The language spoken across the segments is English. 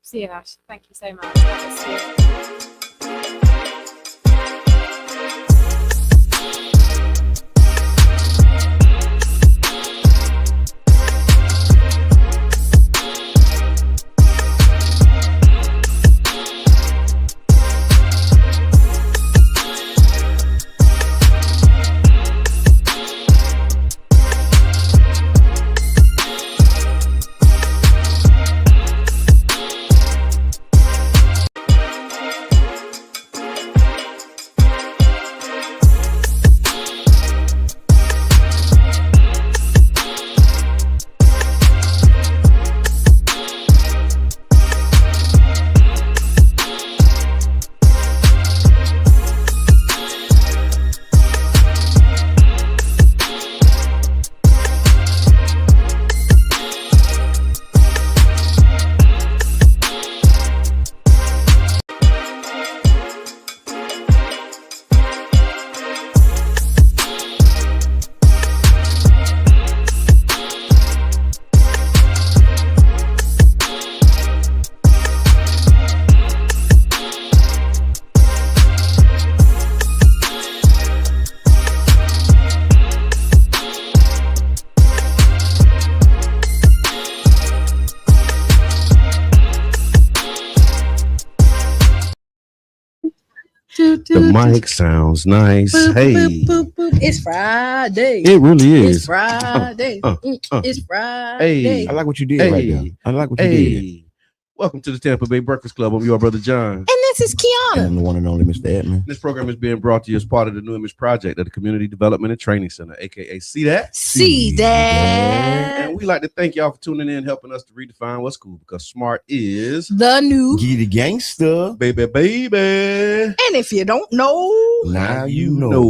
See you, Ash. Thank you so much. That was sweet. The mic sounds nice. Hey, it's Friday. It really is. It's Friday. It's Friday. Hey, I like what you did right there. I like what you did. Welcome to the Tampa Bay Breakfast Club. I'm your brother John. And this is Qiana. And the one and only Mr. Edmund. This program is being brought to you as part of the New Image Project at the Community Development and Training Center, aka See That? See that. And we like to thank y'all for tuning in, helping us to redefine what's cool, because smart is The new. Get gangster. baby. And if you don't know, Now you know.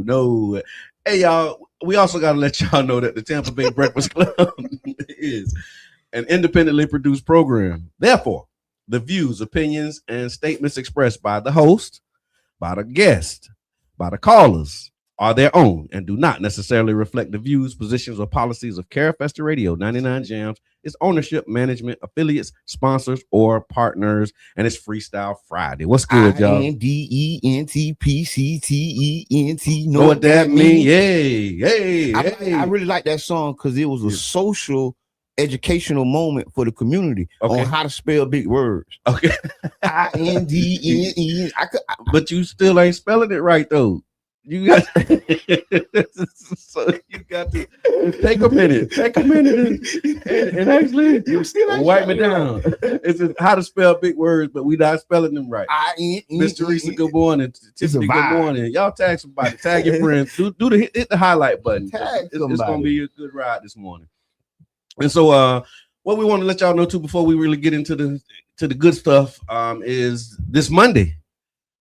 No. Hey, y'all, we also got to let y'all know that the Tampa Bay Breakfast Club is an independently produced program. Therefore, the views, opinions, and statements expressed by the host, by the guest, by the callers are their own and do not necessarily reflect the views, positions, or policies of Carefester Radio, 99 Jams, its ownership, management, affiliates, sponsors, or partners. And it's Freestyle Friday. What's good, y'all? INDENTPCTENT. Know what that mean? Yay. I really like that song because it was a social educational moment for the community on how to spell big words. Okay. INDENE. But you still ain't spelling it right though. You got so you got to take a minute and actually You still wipe me down. It's just how to spell big words, but we not spelling them right. Miss Teresa, good morning. Tiffany, good morning. Y'all tag somebody, tag your friends. Do the hit the highlight button. It's gonna be a good ride this morning. And so what we want to let y'all know too before we really get into the good stuff is this Monday.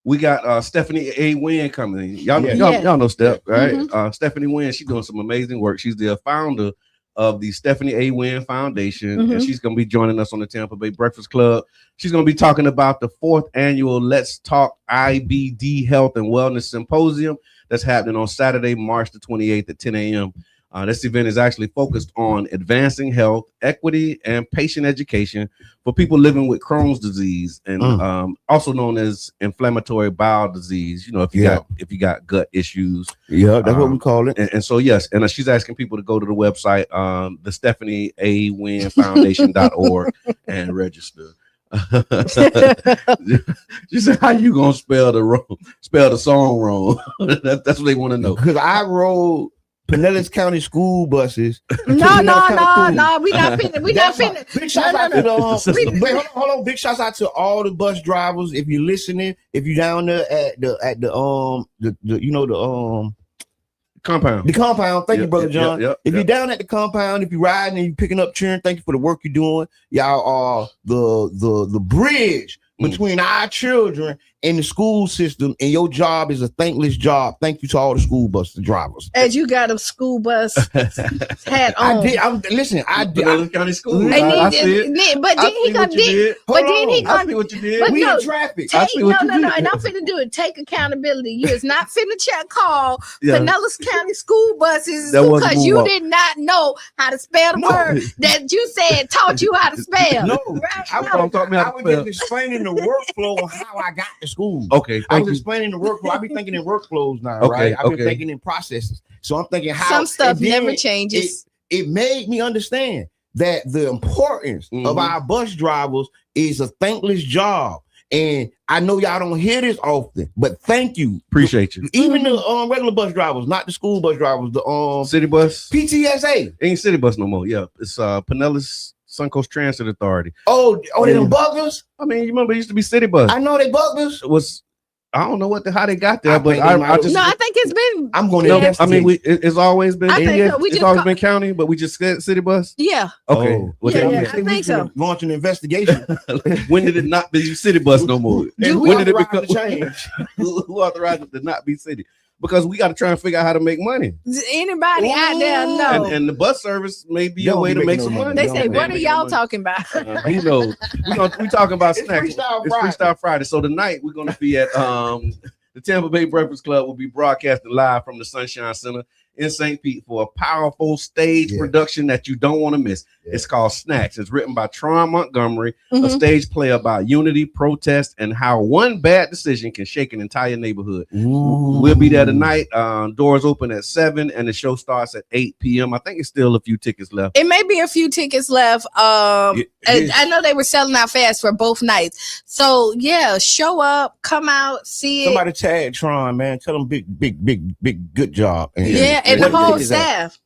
We got Stephanie A. Wynn coming. Y'all know Steph, right? Mm-hmm. Stephanie Wynn, she's doing some amazing work. She's the founder of the Stephanie A. Wynn Foundation, and she's going to be joining us on the Tampa Bay Breakfast Club. She's going to be talking about the 4th annual Let's Talk IBD Health and Wellness Symposium that's happening on Saturday, March the 28th at 10 a.m. This event is actually focused on advancing health, equity, and patient education for people living with Crohn's disease, and also known as inflammatory bowel disease. You know, if you got gut issues, that's what we call it. And so yes, and she's asking people to go to the website, the Stephanie A. Wynn Foundation.org and register. She said, "How you gonna spell the song wrong?" That's what they want to know. Because I rode Pinellas County school buses. No. We not finna. Big shouts out to the wait, hold on. Big shouts out to all the bus drivers. If you're listening, if you're down there at the compound. The compound. Thank you, Brother John. If you're down at the compound, if you're riding and you're picking up cheering, thank you for the work you're doing. Y'all are the bridge between our children and the school system, and your job is a thankless job. Thank you to all the school bus drivers. As you got a school bus hat on. I did. I did. Pinellas County School. And I see it. But then he gonna did. But then he I gonna. see what you did. But We no, in traffic. I see what you no. did. And I'm finna do it. Take accountability. You is not finna call Yeah. Pinellas County school buses That wasn't because you move up. did not know how to spell the No. word that you said taught you how to spell. No, Right? I, Don't talk me I out was the just explaining the workflow on how I got to school. Okay, I thank was you. explaining the workflow. I be thinking in workflows now, Okay, right? I've been okay. thinking in processes. So I'm thinking how Some stuff and then never changes. It made me understand that the importance of our bus drivers is a thankless job. And I know y'all don't hear this often, but thank you. Appreciate you. Even the regular bus drivers, not the school bus drivers, the City bus PTSA. ain't city bus no more. Yeah, it's Pinellas Suncoast Transit Authority. Oh, they them buggers? I mean, you remember it used to be city bus. I know they buggers. It was I don't know how they got there, I but think they I might- just No, I think it's been. I'm going to no, investigate. I mean it's always been I think so. We it's just always call- been county, but we just said city bus. Yeah. Okay, Oh. well, Yeah, then, yeah. yeah. I think so. Launch an investigation. When did it not be city bus no more? And When did it authorized become the change? who authorized it to not be city? Because we got to try and figure out how to make money. Anybody out there know? And the bus service may be a Y'all way be to make making some no money. They money. say, Y'all what are making y'all money. talking about? Who knows? We talking about It's snacks. Freestyle It's Friday. Freestyle Friday. So tonight we're going to be at the Tampa Bay Breakfast Club. Will be broadcasting live from the Sunshine Center in St. Pete for a powerful stage production that you don't want to miss. Yeah. It's called Snacks. It's written by Tron Montgomery, a Mhm. stage play about unity, protest, and how one bad decision can shake an entire neighborhood. We'll be there tonight. Doors open at 7 and the show starts at 8 p.m. I think it's still a few tickets left. It may be a few tickets left. I know they were selling out fast for both nights. So yeah, show up, come out, see it. Somebody tag Tron, man. Tell them big good job. Yeah, and the what whole ticket is that? staff.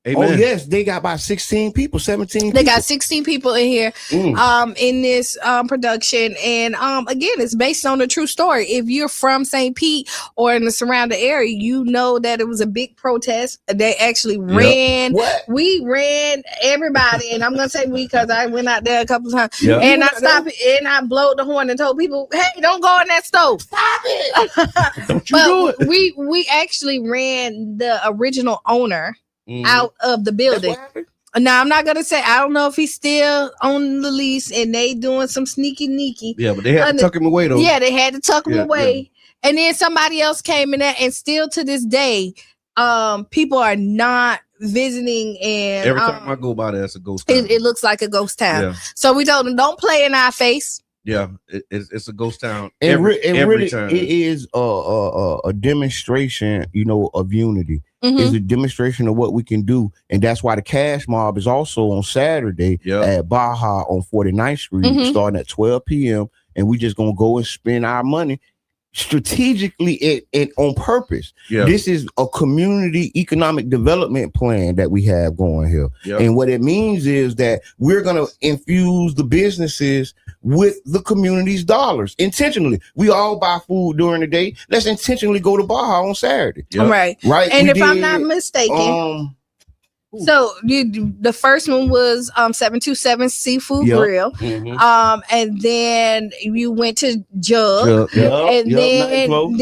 Amen. Oh yes, they got about 16 people, 17 They people. got 16 people in here in this production. And again, it's based on a true story. If you're from St. Pete or in the surrounding area, you know that it was a big protest. They actually ran. What? We ran, everybody, and I'm gonna say we because I went out there a couple of times. Yeah. And I stopped and I blowed the horn and told people, hey, don't go in that stove. Stop it. Don't you do But it. we actually ran the original owner Mhm. out of the That's building. what happened? Now I'm not gonna say I don't know if he's still on the lease and they doing some sneaky. Yeah, but they had to tuck him away though. Yeah, they had to tuck him Yeah, away. And then somebody else came in there, and still to this day, people are not visiting. And Every time I go by there, it's a ghost town. it looks like a ghost town. Yeah. So we told them, don't play in our face. Yeah, it's a ghost town And every really, time. it is a demonstration, of unity. Mhm. It's a demonstration of what we can do, and that's why the Cash Mob is also on Saturday Yeah. at Baja on 49th Street, Mhm. starting at 12 p.m. And we just gonna go and spend our money strategically and on purpose. Yeah, This is a community economic development plan that we have going here. yeah. And what it means is that we're going to infuse the businesses with the community's dollars intentionally. We all buy food during the day. Let's intentionally go to Baja on Saturday. Yeah. Right. Right. And We if I'm did, not mistaken, ooh. so the first one was 727 Seafood Yep. Grill. Mhm. And then you went to Jug. Yeah. And nothing close.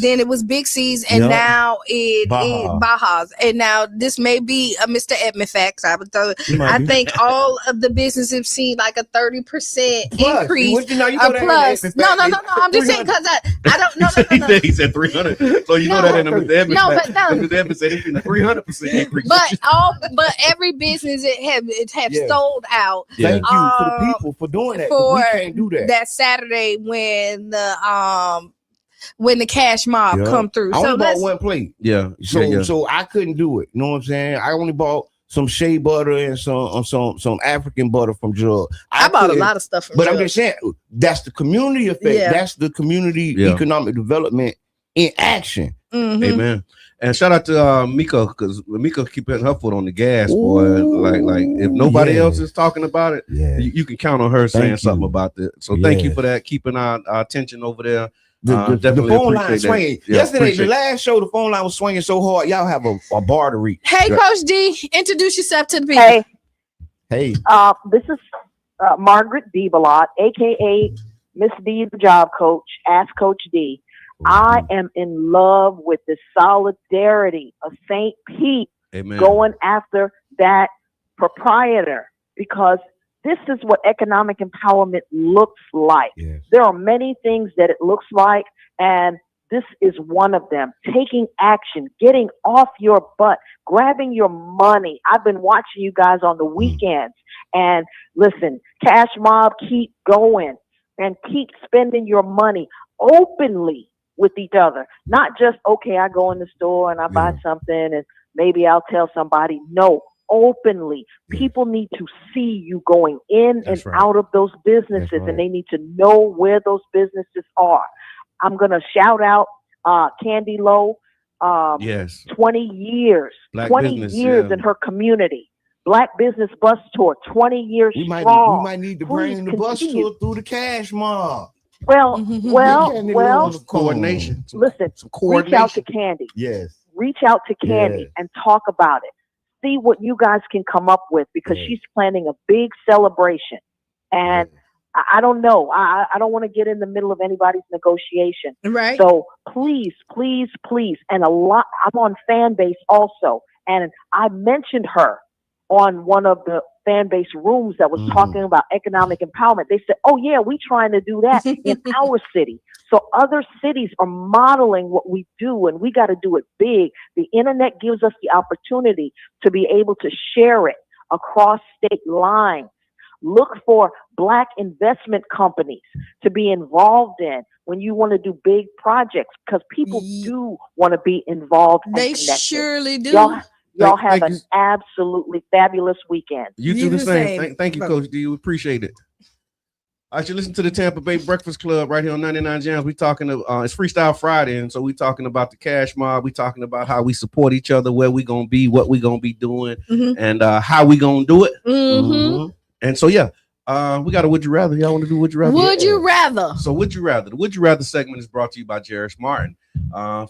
then it was Big C's, and Yep. now it Baja. is Baja's. And now this may be a Mr. Edmund facts. I would throw. You might I be. think all of the businesses have seen like a 30% Plus, increase. what you know, you A know that plus. in No. fact, I'm just saying because I don't know. No. He said 300. So you know No. that in the Mr. Evans. No, but no. Mr. Evans said it's been a 300% increase. But every business it have Yeah. sold out Yeah. Thank you to the people for doing that. 'cause for we can't do that. that Saturday when the Cash Mob Yeah. come through. I So only bought let's one plate. Yeah. So yeah. so I couldn't do it. You know what I'm saying? I only bought some shea butter and some African butter from Jug. I bought a couldn't- lot of stuff from But I'm Jug. just saying that's the community effect. Yeah. That's the community Yeah. economic development in action. Mhm. Amen. And shout out to Mika, because Mika keep putting her foot on the gas, boy. Ooh. Like if nobody Yeah. else is talking about it, Yeah. you can count on her saying Thank something you. about that. So thank you Yeah. for that, keeping our attention over there. The Definitely phone line appreciate that. swinging. Yeah, Yesterday, appreciate the last show, the phone line was swinging so hard. Y'all have a bar to reach. Hey, Yeah. Coach D, introduce yourself to the people. Hey, Hey, this is Margaret Bebalot, aka Miss D, the job coach, ask Coach D. I am in love with the solidarity of St. Pete going after that proprietor, because this is what economic empowerment looks like. Yes. There are many things that it looks like, and this is one of them. Taking action, getting off your butt, grabbing your money. I've been watching you guys on the weekends, and listen, Cash Mob, keep going and keep spending your money openly with each other. Not just, okay, I go in the store and I buy something and maybe I'll tell somebody. No, openly. People need to see you going in and out of those businesses, and they need to know where those businesses are. I'm going to shout out Candy Lowe. 20 years. Black 20 business, years in her community. Black Business Bus Tour, 20 years strong. We might need to bring the bus tour through the Cash Mob. Well, coordination. Listen, reach out to Candy. Yes. Reach out to Candy and talk about it. See what you guys can come up with, because she's planning a big celebration. And I don't know. I don't want to get in the middle of anybody's negotiation. Right. So please, please, please. And I'm on fan base also. And I mentioned her on one of the fan base rooms that was talking about economic empowerment. They said, oh yeah, we trying to do that in our city. So other cities are modeling what we do, and we got to do it big. The internet gives us the opportunity to be able to share it across state lines. Look for Black investment companies to be involved in when you want to do big projects, because people do want to be involved. They surely do. Y'all have an absolutely fabulous weekend. You do the same. Thank you, Coach D. We appreciate it. I should listen to the Tampa Bay Breakfast Club right here on 99 Jams. We talking it's Freestyle Friday, and so we talking about the Cash Mob. We talking about how we support each other, where we gonna be, what we gonna be doing, and how we gonna do it. And so we got a Would You Rather. Y'all want to do Would You Rather? Would you rather? So Would You Rather? The Would You Rather segment is brought to you by Jerish Martin.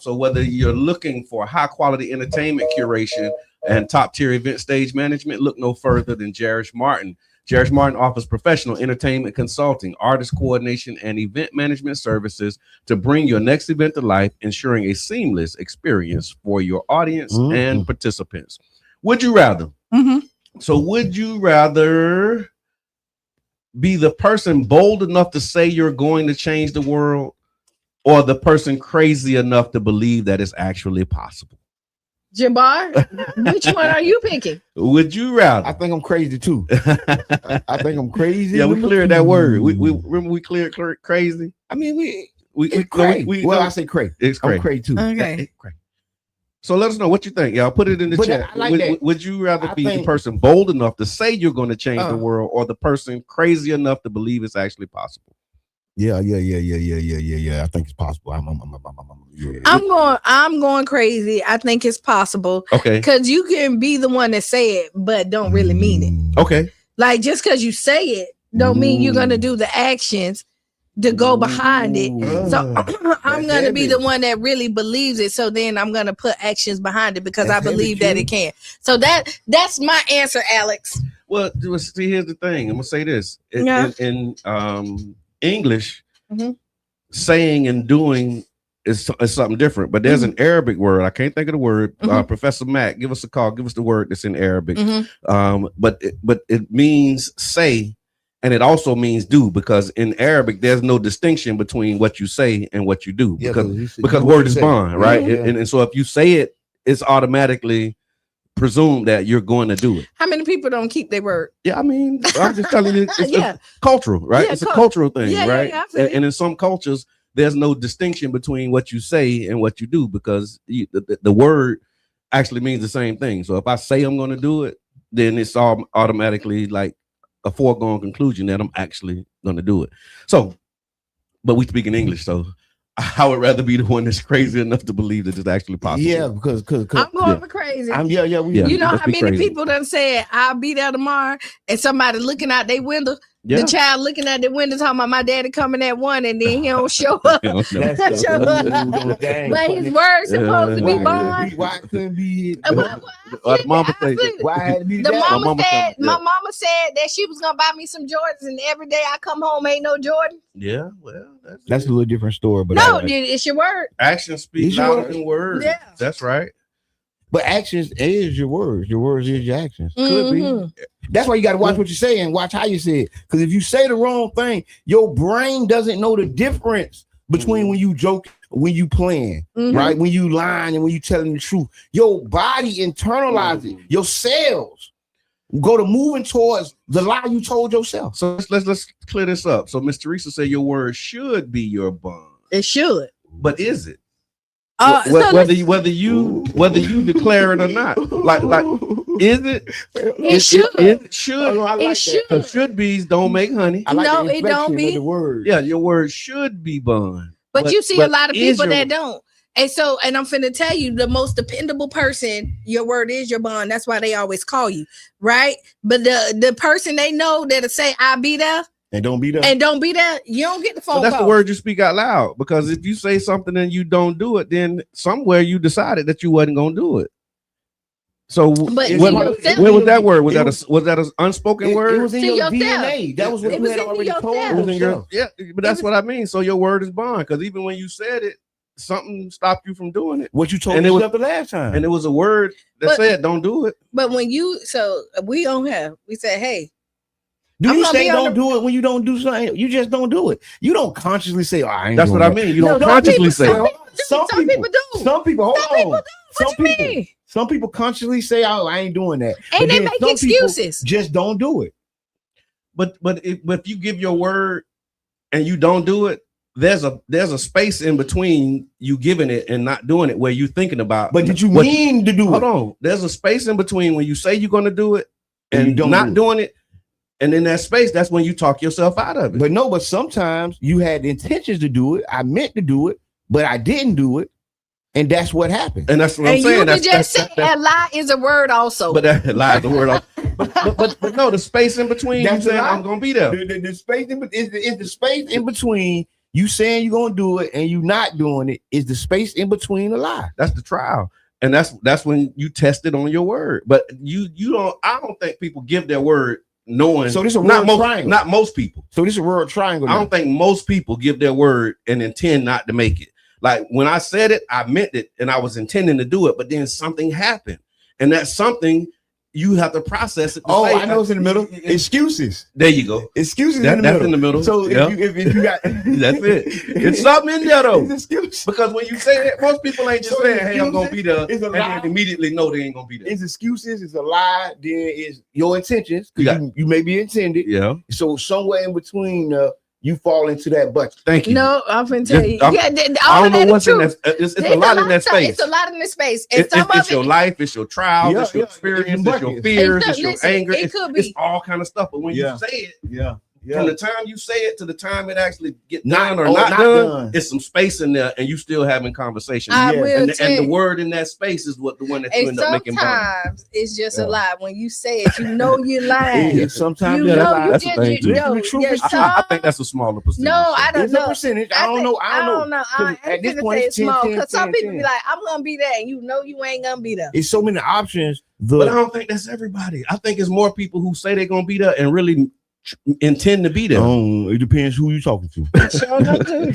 So whether you're looking for high quality entertainment curation and top tier event stage management, look no further than Jerish Martin. Jerish Martin offers professional entertainment consulting, artist coordination, and event management services to bring your next event to life, ensuring a seamless experience for your audience and participants. Would you rather? So would you rather be the person bold enough to say you're going to change the world, or the person crazy enough to believe that it's actually possible? Jabbar, which one are you picking? Would you rather? I think I'm crazy too. I think I'm crazy. Yeah, we cleared that word. We remember we cleared crazy. I mean, I say crazy. It's crazy. I'm crazy too. Okay. So let us know what you think, y'all. Put it in the chat. Would you rather be the person bold enough to say you're going to change the world, or the person crazy enough to believe it's actually possible? Yeah. I think it's possible. I'm going crazy. I think it's possible. Okay. Because you can be the one that say it, but don't really mean it. Okay. Like, just because you say it, don't mean you're going to do the actions to go behind it. So I'm going to be the one that really believes it. So then I'm going to put actions behind it, because I believe that it can. So that's my answer, Alex. Well, see, here's the thing. I'm going to say this. In English, saying and doing is something different, but there's an Arabic word. I can't think of the word. Professor Matt, give us a call. Give us the word that's in Arabic. But it means say, and it also means do, because in Arabic there's no distinction between what you say and what you do, because word is bond, right? And so if you say it, it's automatically presumed that you're going to do it. How many people don't keep their word? Yeah, I mean, I'm just telling you, it's cultural, right? It's a cultural thing, right? And in some cultures, there's no distinction between what you say and what you do, because the word actually means the same thing. So if I say I'm going to do it, then it's all automatically like a foregone conclusion that I'm actually going to do it. So, but we speak in English, so I would rather be the one that's crazy enough to believe that it's actually possible. Yeah, because I'm going for crazy. You know how many people done said I'll be there tomorrow, and somebody looking out their window Yeah. The child looking at the window talking about my daddy coming at 1 and then he don't show up. But his word's supposed to be bond. Why couldn't be? Mama said, why had to be The that? my mama said that she was gonna buy me some Jordans, and every day I come home ain't no Jordan. Yeah, well, That's a little different story, but no, it's your word. Actions speak louder than words. Yeah. That's right. But actions is your words. Your words is your actions. Could Mm-hmm. be. That's why you got to watch what you say and watch how you say it. Because if you say the wrong thing, your brain doesn't know the difference between when you joke, when you playing, right? When you lying and when you telling the truth. Your body internalizes it. Your cells go to moving towards the lie you told yourself. So let's clear this up. So Miss Teresa said your word should be your bond. It should. But is it? So whether you declare it or not, like is it? It should. It should. It should. So should be's don't make honey. No, it don't be. The word. Yeah, your word should be bond. But you see a lot of people your- that don't. And so, and I'm finna tell you, the most dependable person, your word is your bond. That's why they always call you, right? But the person they know that'll say, I'll be there. And don't be there. And don't be there, you don't get the phone So that's call. the word you speak out loud. Because if you say something and you don't do it, then somewhere you decided that you wasn't gonna do it. So But where was that word? Was that an unspoken word? It was in To your yourself. DNA. That was what It you was had in already told yourself. It was in your, yourself. yeah, but that's what I mean. So your word is bond. Because even when you said it, something stopped you from doing it. What you told And it yourself the last time. And it was a word that said, don't do it. But when you, so we don't have, we say, hey. Do I'm you gonna say be on don't do it when you don't do something? You just don't do it. You don't consciously say, oh, I ain't That's doing what I that. mean. You don't No, consciously say some it. Some people do. Some people, hold Some on. people do. Some What you people, mean? some people consciously say, oh, I ain't doing that. And But they then make some people excuses. just don't do it. But if you give your word and you don't do it, there's a space in between you giving it and not doing it where you thinking about. But did you mean to do Hold it? on. There's a space in between when you say you're going to do it And you and don't not do it. doing it. And in that space, that's when you talk yourself out of it. But sometimes you had the intentions to do it. I meant to do it, but I didn't do it. And that's what happened. And that's what I'm And saying. you That's can just say a lie is a word also. but that lies the word off. But no, the space in between you That's saying a lie. I'm gonna be there. The space is the space in between you saying you're gonna do it and you not doing it is the space in between the lie. That's the trial. And that's when you test it on your word. But I don't think people give their word knowing. So this is a not word triangle. Not most people. So this is a word triangle. I don't think most people give their word and intend not to make it. Like when I said it, I meant it and I was intending to do it, but then something happened. And that's something you have to process it. Oh, I know it's in the middle. Excuses. There you go. Excuses That's in in the middle. So Yeah. if you got That's it. It's something in there though. It's excuse. Because when you say that, most people ain't just So saying, hey, I'm gonna be there, it's a and lie. then immediately know they ain't gonna be there. It's excuses, it's a lie, then it's your intentions, Yeah. because you may be intended. Yeah. So somewhere in between you fall into that bucket. Thank you. No, I'm finna tell you. I'm- Yeah, I all don't of know that what's is in true. that. It's There's a lot in that space. It's a lot in the space. And some It's of your it, life, it's your trials, Yeah, it's your yeah. experience, It's it's your buckets. fears, It's it's your listen, anger. it It's, could it's be. all kind of stuff. But when Yeah. you say it, Yeah. from the time you say it to the time it actually get Not- done or or not not done, done. it's some space in there, and you still having conversation. I Yeah. will And tell the you. word in that space is what the one that you And end up making bond. sometimes it's just Yeah. a lie. When you say it, you know you're lying. And sometimes You Yeah, know that's- you that's the just thing, too. no, The truth there's is true. some- I think that's a smaller percentage. No, I don't It's a know. percentage. I don't know. I don't know. I At ain't this gonna point, say it's it's small 10, because some 10, people 10. be like, "I'm gonna be there," and you know you ain't gonna be there. It's so many options. But I don't think that's everybody. I think it's more people who say they're gonna be there and really intend to be there. It depends who you talking to. Sure enough, too.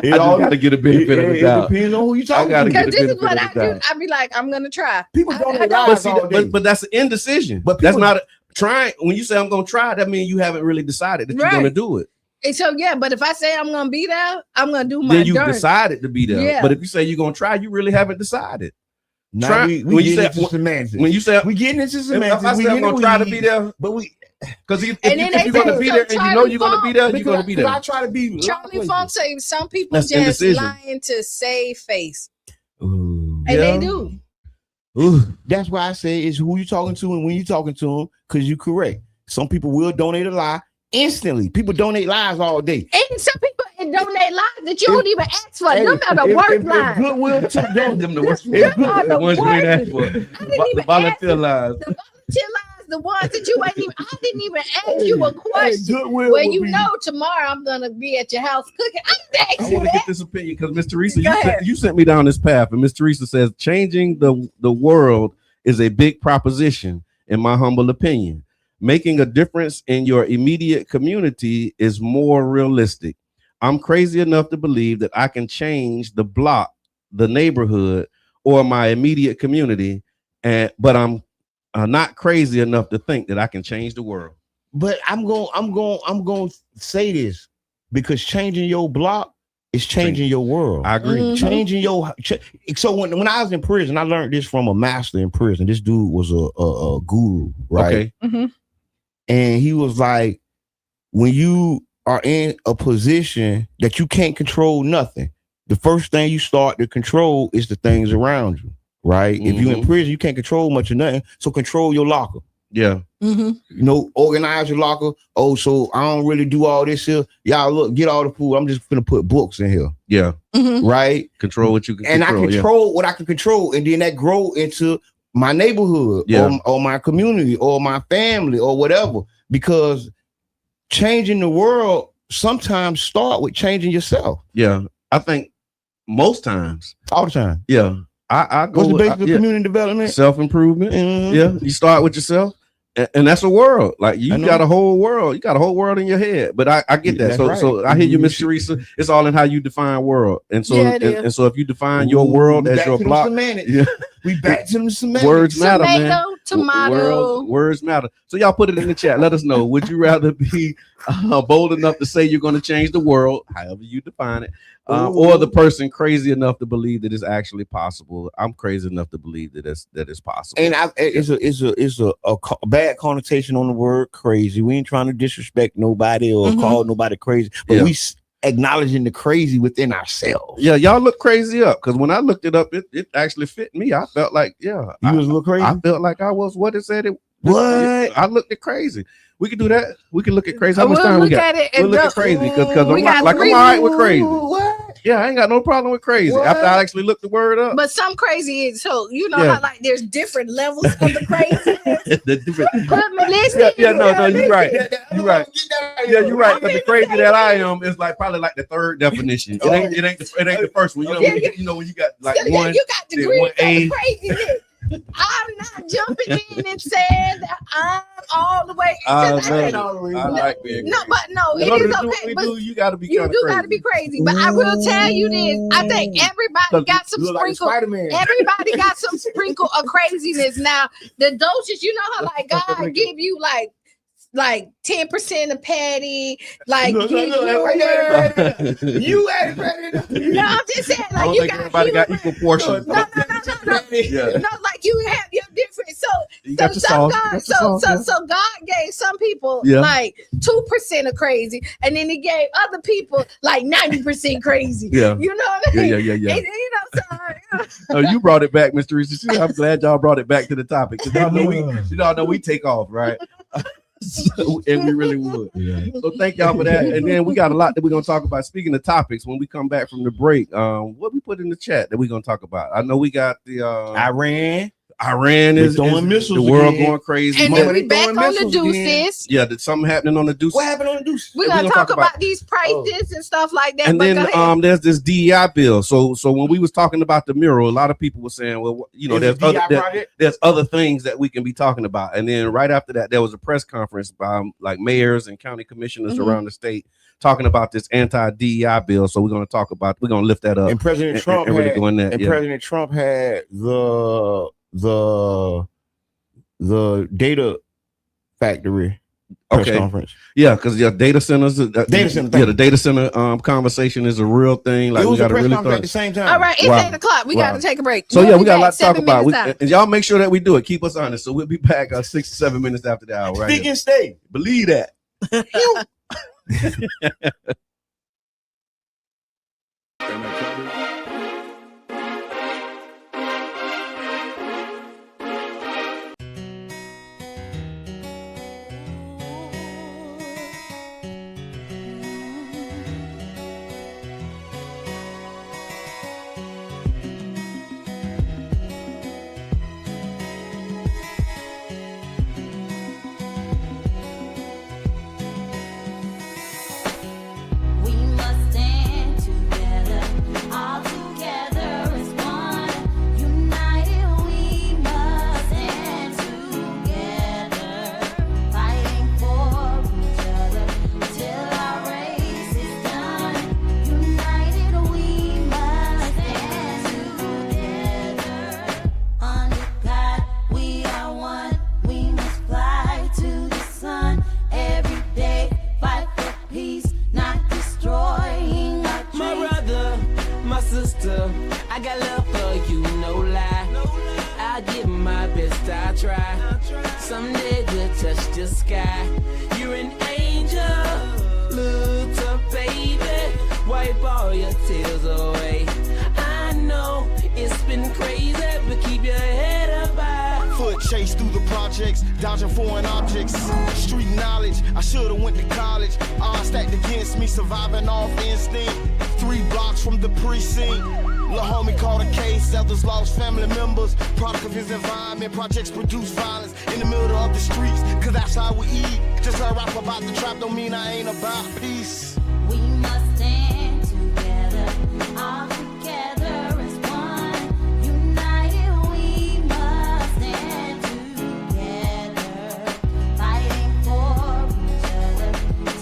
It I all just gotta get a benefit of the it doubt. depends on who you I talking gotta to. get Because the this is benefit what of the I do. doubt. I be like, I'm gonna try. People I don't don't- But lies see, all day. but that's an indecision. But That's people- not trying. When you say I'm gonna try, that means you haven't really decided that you're Right. gonna do it. And so yeah, but if I say I'm gonna be there, I'm gonna do my Then you've darn. decided to be there. Yeah. But if you say you're gonna try, you really haven't decided. Now Try- we when you getting say- into semantics. When you say we getting into if semantics, I we say I'm getting gonna try to weeds, be there, but we because if And then they you're gonna say, be so there and you know Charlie you're gonna be there, you're gonna be because I there. try to be Charlie Funk say some people That's just indecision. lying to save face, Ooh. and Yeah. they do. Ooh. That's why I say it's who you talking to and when you talking to them, because you're correct. Some people will donate a lie instantly. People donate lies all day. And some people donate lies that you don't even ask for. Them are the If- worst if lies. Goodwill took them, Them the worst Them are the ones you ain't worst. asked for. I didn't The even volunteer ask. lies. The volunteer lies the ones that you ain't even. I didn't even ask you a question. Well, you know, tomorrow I'm gonna be at your house cooking. I want to get this opinion because Miss Teresa, you sent me down this path, and Miss Teresa says changing the world is a big proposition, in my humble opinion. Making a difference in your immediate community is more realistic. I'm crazy enough to believe that I can change the block, the neighborhood, or my immediate community, but I'm not crazy enough to think that I can change the world. But I'm going to say this because changing your block is changing your world. I agree. Mm-hmm. Changing your so when I was in prison, I learned this from a master in prison. This dude was a guru, right? Okay. Mm-hmm. And he was like, when you are in a position that you can't control nothing, the first thing you start to control is the things around you, right? Mm-hmm. If you're in prison, you can't control much of nothing. So control your locker. Yeah. Mm-hmm. You know, organize your locker. Oh, so I don't really do all this here. Y'all look, get all the food. I'm just gonna put books in here. Yeah. Mm-hmm. Right? Control what you can and control. I control what I can control. And then that grow into my neighborhood or my community or my family or whatever. Because changing the world sometimes start with changing yourself. Yeah. I think most times. All the time. Yeah. I go What's the with, basic of community development? Self-improvement. Mm-hmm. Yeah. You start with yourself. And that's a world. Like you got a whole world. You got a whole world in your head. But I get that. So I hear you, Miss Teresa. It's all in how you define world. And so and so if you define your world as your block, we back to the semantics. Words matter, man. Tomato. Words matter. So y'all put it in the chat. Let us know. Would you rather be bold enough to say you're going to change the world, however you define it, or the person crazy enough to believe that it's actually possible? I'm crazy enough to believe that it's possible. And it's a bad connotation on the word crazy. We ain't trying to disrespect nobody or call nobody crazy, but we acknowledging the crazy within ourselves. Yeah, y'all look crazy up because when I looked it up, it actually fit me. I felt like you was a little crazy. I felt like I was what it said. What? I looked at crazy. We can do that. We can look at crazy. How much time we got? We'll look at crazy because I'm all right with crazy. What? Yeah, I ain't got no problem with crazy. What? After I actually looked the word up. But some crazy is so you know how like there's different levels of the crazy. The different. No, you're right. You're right. Yeah, you're right. But the crazy that I am is like probably like the third definition. It ain't the first one. You know when you got like one. You got degrees one A. Craziness. I'm not jumping in and saying that I'm all the way. I like being no, but no, it is okay. But you got to be. You do got to be crazy. But I will tell you this: I think everybody got some sprinkle. Everybody got some sprinkle of craziness. Now the doses, you know how like God give you like 10% of patty, like you add credit. No, I'm just saying, like you got equal portions. No, like you have your different. So God gave some people like 2% of crazy, and then He gave other people like 90% crazy. Yeah, you know what I mean? Yeah. And, you know, oh, you brought it back, Mr. Reese. I'm glad y'all brought it back to the topic. Y'all know we take off, right? And we really would. So thank y'all for that. And then we got a lot that we're gonna talk about. Speaking of topics, when we come back from the break, what we put in the chat that we're gonna talk about. I know we got the Iran is throwing missiles. The world going crazy. And then we back on the deuces. Yeah, there's something happening on the deuces. What happened on the deuces? We're gonna talk about these prices and stuff like that. And then there's this DEI bill. So when we was talking about the mural, a lot of people were saying, well, you know, there's other things that we can be talking about. And then right after that, there was a press conference by like mayors and county commissioners around the state talking about this anti-DEI bill. So we're gonna lift that up. And President Trump President Trump had the data factory press conference. Yeah, because data centers. The data center conversation is a real thing. Like we got to really talk at the same time. All right, it's 8:00. We got to take a break. So we got a lot to talk about. And y'all make sure that we do it. Keep us honest. So we'll be back 6 to 7 minutes after the hour. Right. Speak and stay. Believe that. someday we'll touch the sky. You're an angel, look up, baby, wipe all your tears away. I know it's been crazy, but keep your head up high. Foot chase through the projects, dodging foreign objects. Street knowledge, I should've went to college. Odds stacked against me, surviving off instinct. 3 blocks from the precinct. Lil' homie caught a case, others lost family members. Product of his environment, projects produce violence in the middle of the streets, cause that's how we eat. Just heard rap about the trap, don't mean I ain't about peace. We must stand together, all together as one. United we must stand together, fighting for each other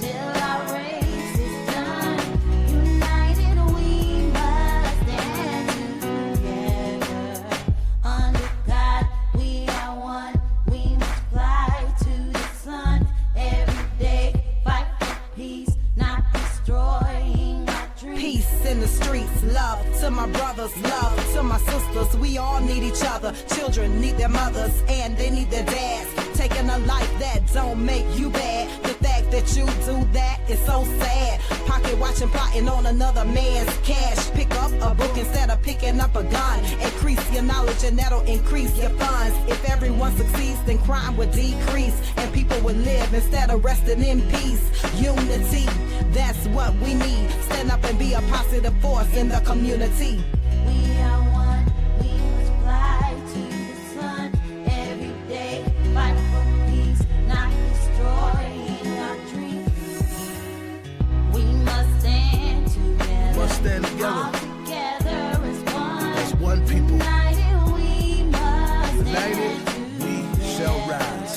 till our race is done. United we must stand together, under God we are one. We must fly to the sun every day, fight for peace, not destroying our dreams. Peace in the streets, love to my brothers, love to my sisters. We all need each other. Children need their mothers and they need their dads. Taking a life that don't make you bad. The fact that you do that is so sad. Pocket watching, plotting on another man's cash. Pick up a book instead of picking up a gun. Increase your knowledge and that'll increase your funds. If everyone succeeds, then crime would decrease and people would live instead of resting in peace. Unity, that's what we need. Stand up and be a positive force in the community. We are one, we must fly to the sun every day, fight for peace, not destroying our dreams. We must stand together, Must stand together. all together as one. As one people. United we must United, stand we shall rise.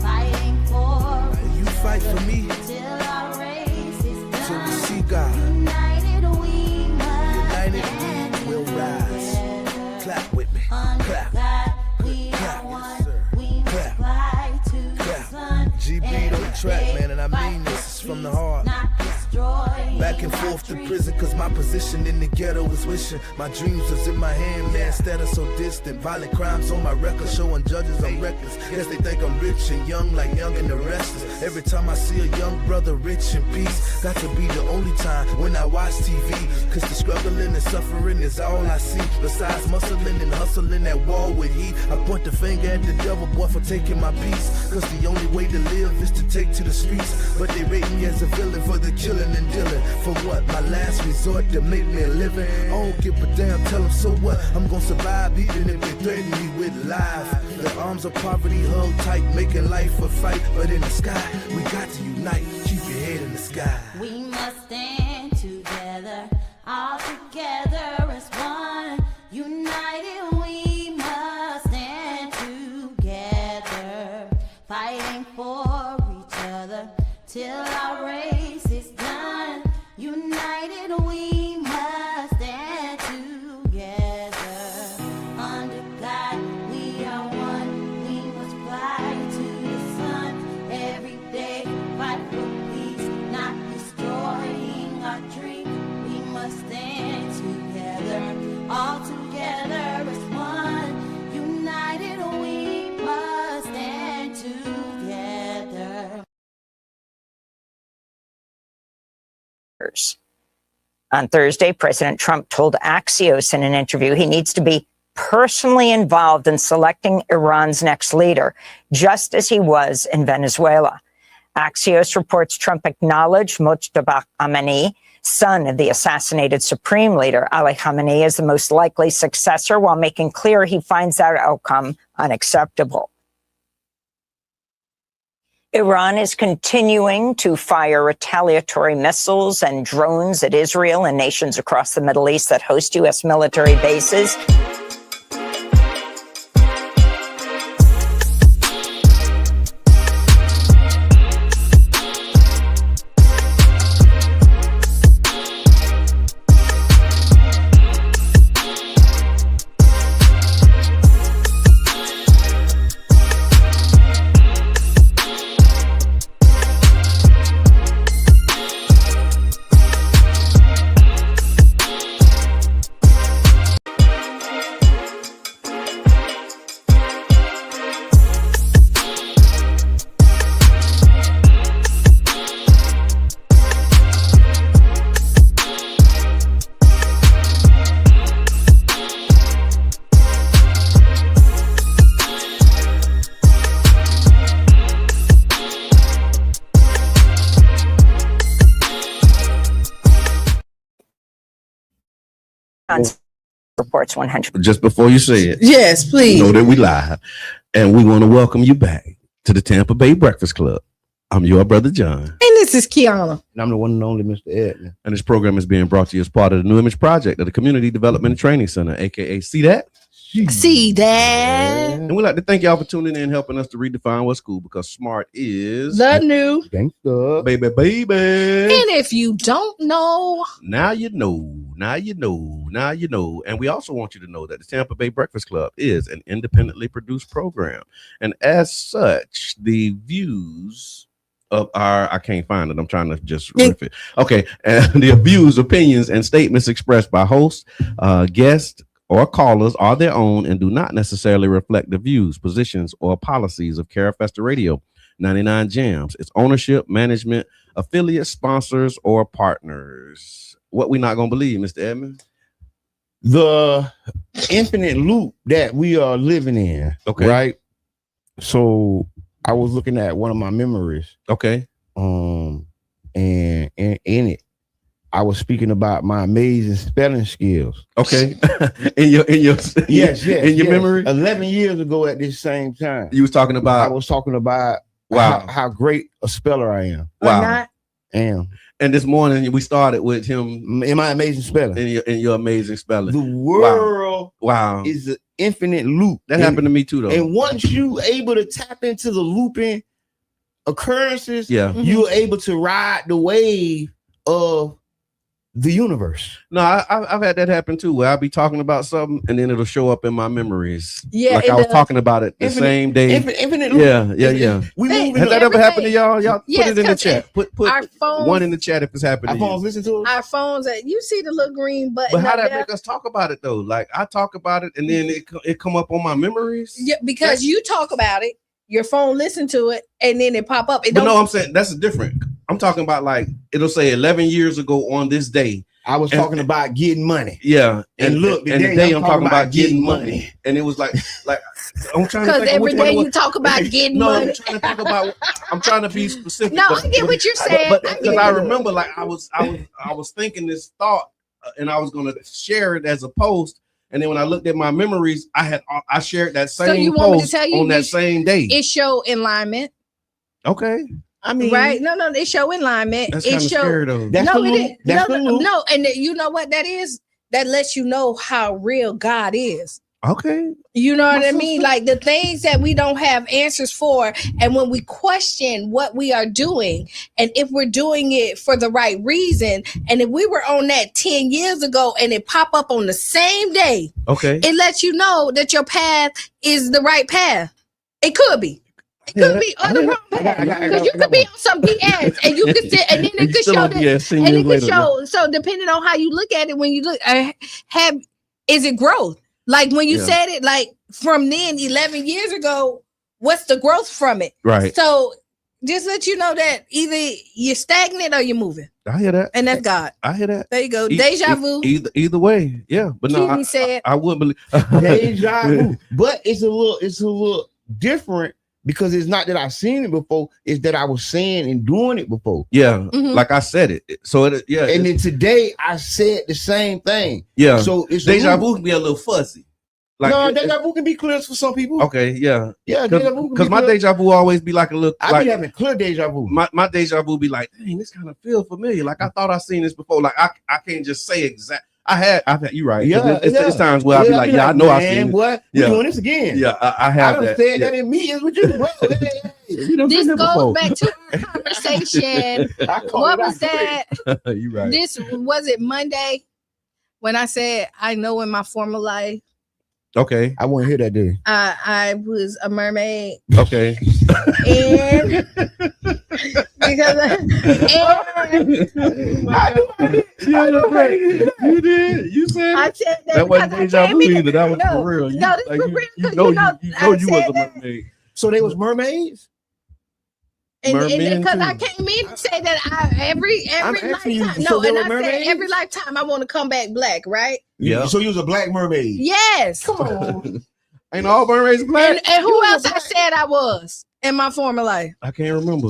fighting for And you fight for me till our race is done. till we see God. United we must United stand we will rise. Clap with me. under Clap. God we Clap. are one. Yes, sir. We must Clap. fly to the Clap. sun. GB on the track, Every man, and I day, mean this. It's from the fight for heart. peace, not destroying Back and our forth to dreams. prison, cause my position in the ghetto is wishing my dreams was in my hand, man, instead of so distant. Violent crimes on my record, showing judges I'm reckless. Guess they think I'm rich and young, like Young and the Restless. Every time I see a young brother rich in peace, got to be the only time when I watch TV. Cause the struggling and suffering is all I see. Besides muscling and hustling at war with heat, I point the finger at the devil, boy, for taking my peace. Cause the only way to live is to take to the streets. But they rate me as a villain for the killing and dealing. For what? My last resort to make me a living. I don't give a damn, tell them so what? I'm gonna survive even if they threaten me with life. The arms of poverty held tight, making life a fight. But in the sky, we got to unite. Keep your head in the sky. We must stand together, all together as one. United we must stand together, fighting for each other till our race is done. United we must stand together, under God we are one. We must fly to the sun every day, fight for peace, not destroying our dream. We must stand together, all together as one. United we must stand together. On Thursday, President Trump told Axios in an interview he needs to be personally involved in selecting Iran's next leader, just as he was in Venezuela. Axios reports Trump acknowledged Mojtaba Khamenei, son of the assassinated Supreme Leader Ali Khamenei, as the most likely successor, while making clear he finds that outcome unacceptable. Iran is continuing to fire retaliatory missiles and drones at Israel and nations across the Middle East that host U.S. military bases. Reports 100. Just before you say it, Yes, please. know that we live, and we want to welcome you back to the Tampa Bay Breakfast Club. I'm your brother John, And this is Qiana. And I'm the one and only Mr. Edmund. and this program is being brought to you as part of the New Image Project of the Community Development and Training Center, aka See That. See that? And we'd like to thank y'all for tuning in and helping us to redefine what school, because smart is The new. Gangsta. baby. And if you don't know, Now you know. Now you know. Now you know. And we also want you to know that the Tampa Bay Breakfast Club is an independently produced program. And as such, the views of our, I can't find it. I'm trying to just riff it. Okay. And the views, opinions, and statements expressed by hosts, guests, or callers are their own and do not necessarily reflect the views, positions, or policies of Carafesta Radio, 99 Jams, its ownership, management, affiliates, sponsors, or partners. What we not gonna believe, Mr. Edmund? The infinite loop that we are living in. Okay. Right. So I was looking at one of my memories. Okay. And in it, I was speaking about my amazing spelling skills. Okay. in your Yes. in your memory? 11 years ago at this same time. You was talking I about was talking about wow. how great a speller I am. Wow. not. Am. And this morning we started with him In my amazing spelling. in your amazing spelling. The world Wow. is an infinite loop. That happened to me too, though. And once you able to tap into the looping occurrences, Yeah. you're able to ride the wave of the universe. No, I've had that happen too, where I'll be talking about something and then it'll show up in my memories. Yeah, like it I was does. talking about it the Infinite- same day. Infinite loop. Yeah. We Hey, moving Has that up. ever happened to y'all? Y'all Yes, put it in the 'cause chat. Put our phones, one in the chat if it's happening. Our to you. phones listen to us. our phones, you see the little green button. But how up that there? make us talk about it though? Like I talk about it and then it come up on my memories. Yeah, because you talk about it, your phone listen to it, and then it pop up. It But don't. no, I'm saying that's different. I'm talking about like it'll say 11 years ago on this day. I was talking about getting money. Yeah, And look, today I'm talking about getting money. And it was like I'm trying to Because think of every which one day it was. you talk about getting No, money. I'm trying to think about. I'm trying to be specific. No, I get what you're saying. But I get because I it. remember, like I was thinking this thought, and I was gonna share it as a post. And then when I looked at my memories, I shared that same you want me to post tell you on that this- same day. It show alignment, Okay, I mean, right? No, it show alignment. that's It kind of show. scary though. That's the No, it loop. is. That's the loop. No, and you know what that is? That lets you know how real God is. Okay, You know what I That's mean? so- Like the things that we don't have answers for. And when we question what we are doing, and if we're doing it for the right reason, and if we were on that 10 years ago and it pop up on the same day, okay. it lets you know that your path is the right path. It could be. It could be on the wrong path. Because you could be on some BS and you could sit and then And it you could still show on that. BS 10 And years it could later, show. So depending on how you look at it, when you look, is it growth? Like when you Yeah. said it, like from then 11 years ago, what's the growth from it? Right. So just let you know that either you're stagnant or you're moving, I hear that. and that's God. I hear that. There you go. E- Deja vu. Either way, yeah. But no, Keely said. I wouldn't believe. Deja vu. But it's a little different because it's not that I've seen it before, it's that I was saying and doing it before. Yeah, Mhm. like I said it. So yeah, And then today I said the same thing. yeah. So it's Deja vu can be a little fuzzy. Like no, deja vu can be clear for some people. okay, yeah. Yeah, deja vu can Because be my clear. deja vu always be like a little. I Like, be having clear deja vu. my deja vu be like, dang, this kind of feel familiar. Like I thought I seen this before. Like I can't just say exact. I've had you right. Yeah, It's times where I be like, yeah, I know I seen it. What? Yeah. We're doing this again. Yeah, I I have done that. said Yeah. that in meetings with you, bro. You done This seen it goes before. back to our conversation. I call What it was out that? You right. This was it Monday when I said I know in my former life Okay. I want to hear that, dude. I was a mermaid, Okay. and because You did. You said I said that, that wasn't because I deja came vu in- either. That was no, for real. no, this for real, You 'cause know you know, you I was a said that. mermaid. So they was mermaids? And Mermen because I too. came in to say that every I'm asking you, lifetime, so no, they and were I said mermaids? every lifetime I want to come back black, right? Yeah. So you was a black mermaid. Yes. Come on. Ain't all mermaids black? And who You else was I said I was in my former life? I can't remember.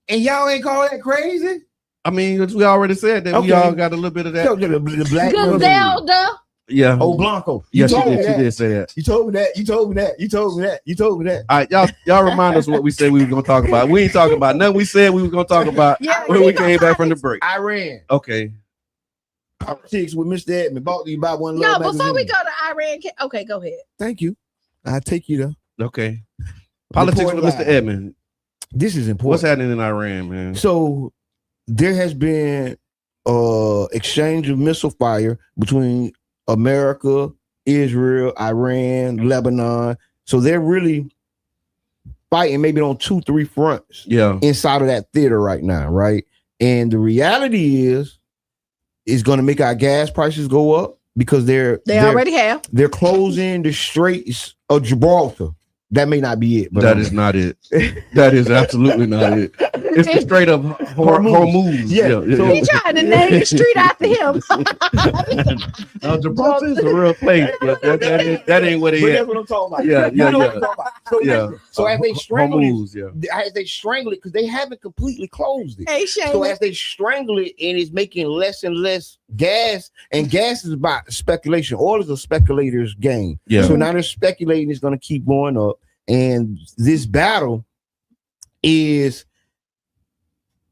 And y'all ain't call that crazy? I mean, we already said that we Okay. all got a little bit of that. So the black mermaid. Griselda. Yeah. Oh, Blanco. Yes, she did say that. You told me that. All right, y'all remind us what we said we were gonna talk about. We ain't talking about nothing we said we were gonna talk about when we came back from the break. Iran. Okay. Politics with Mr. Edmond. Bought you by one. No, Love before we magazine. go to Iran, okay, go ahead. Thank you. I'll take you there. Okay. Politics with Mr. Edmond. This is important. What's happening in Iran, man? So there has been exchange of missile fire between America, Israel, Iran, Lebanon. So they're really fighting maybe on 2-3 fronts inside of that theater right now, right? And the reality is it's going to make our gas prices go up because they already have. They're closing the Straits of Gibraltar. That may not be it, but that is not it. That is absolutely not it. It's the Strait of Hormuz. Yeah. He tried to name the street after him. Gibraltar is a real place, but that ain't what it is. That's what I'm talking Yeah. about. So as they strangle Hormuz, it, because they haven't completely closed it. Hey, so as they strangle it, and it's making less and less gas, and gas is about speculation. Oil is a speculator's game. Yeah. So now they're speculating it's going to keep going up, and this battle is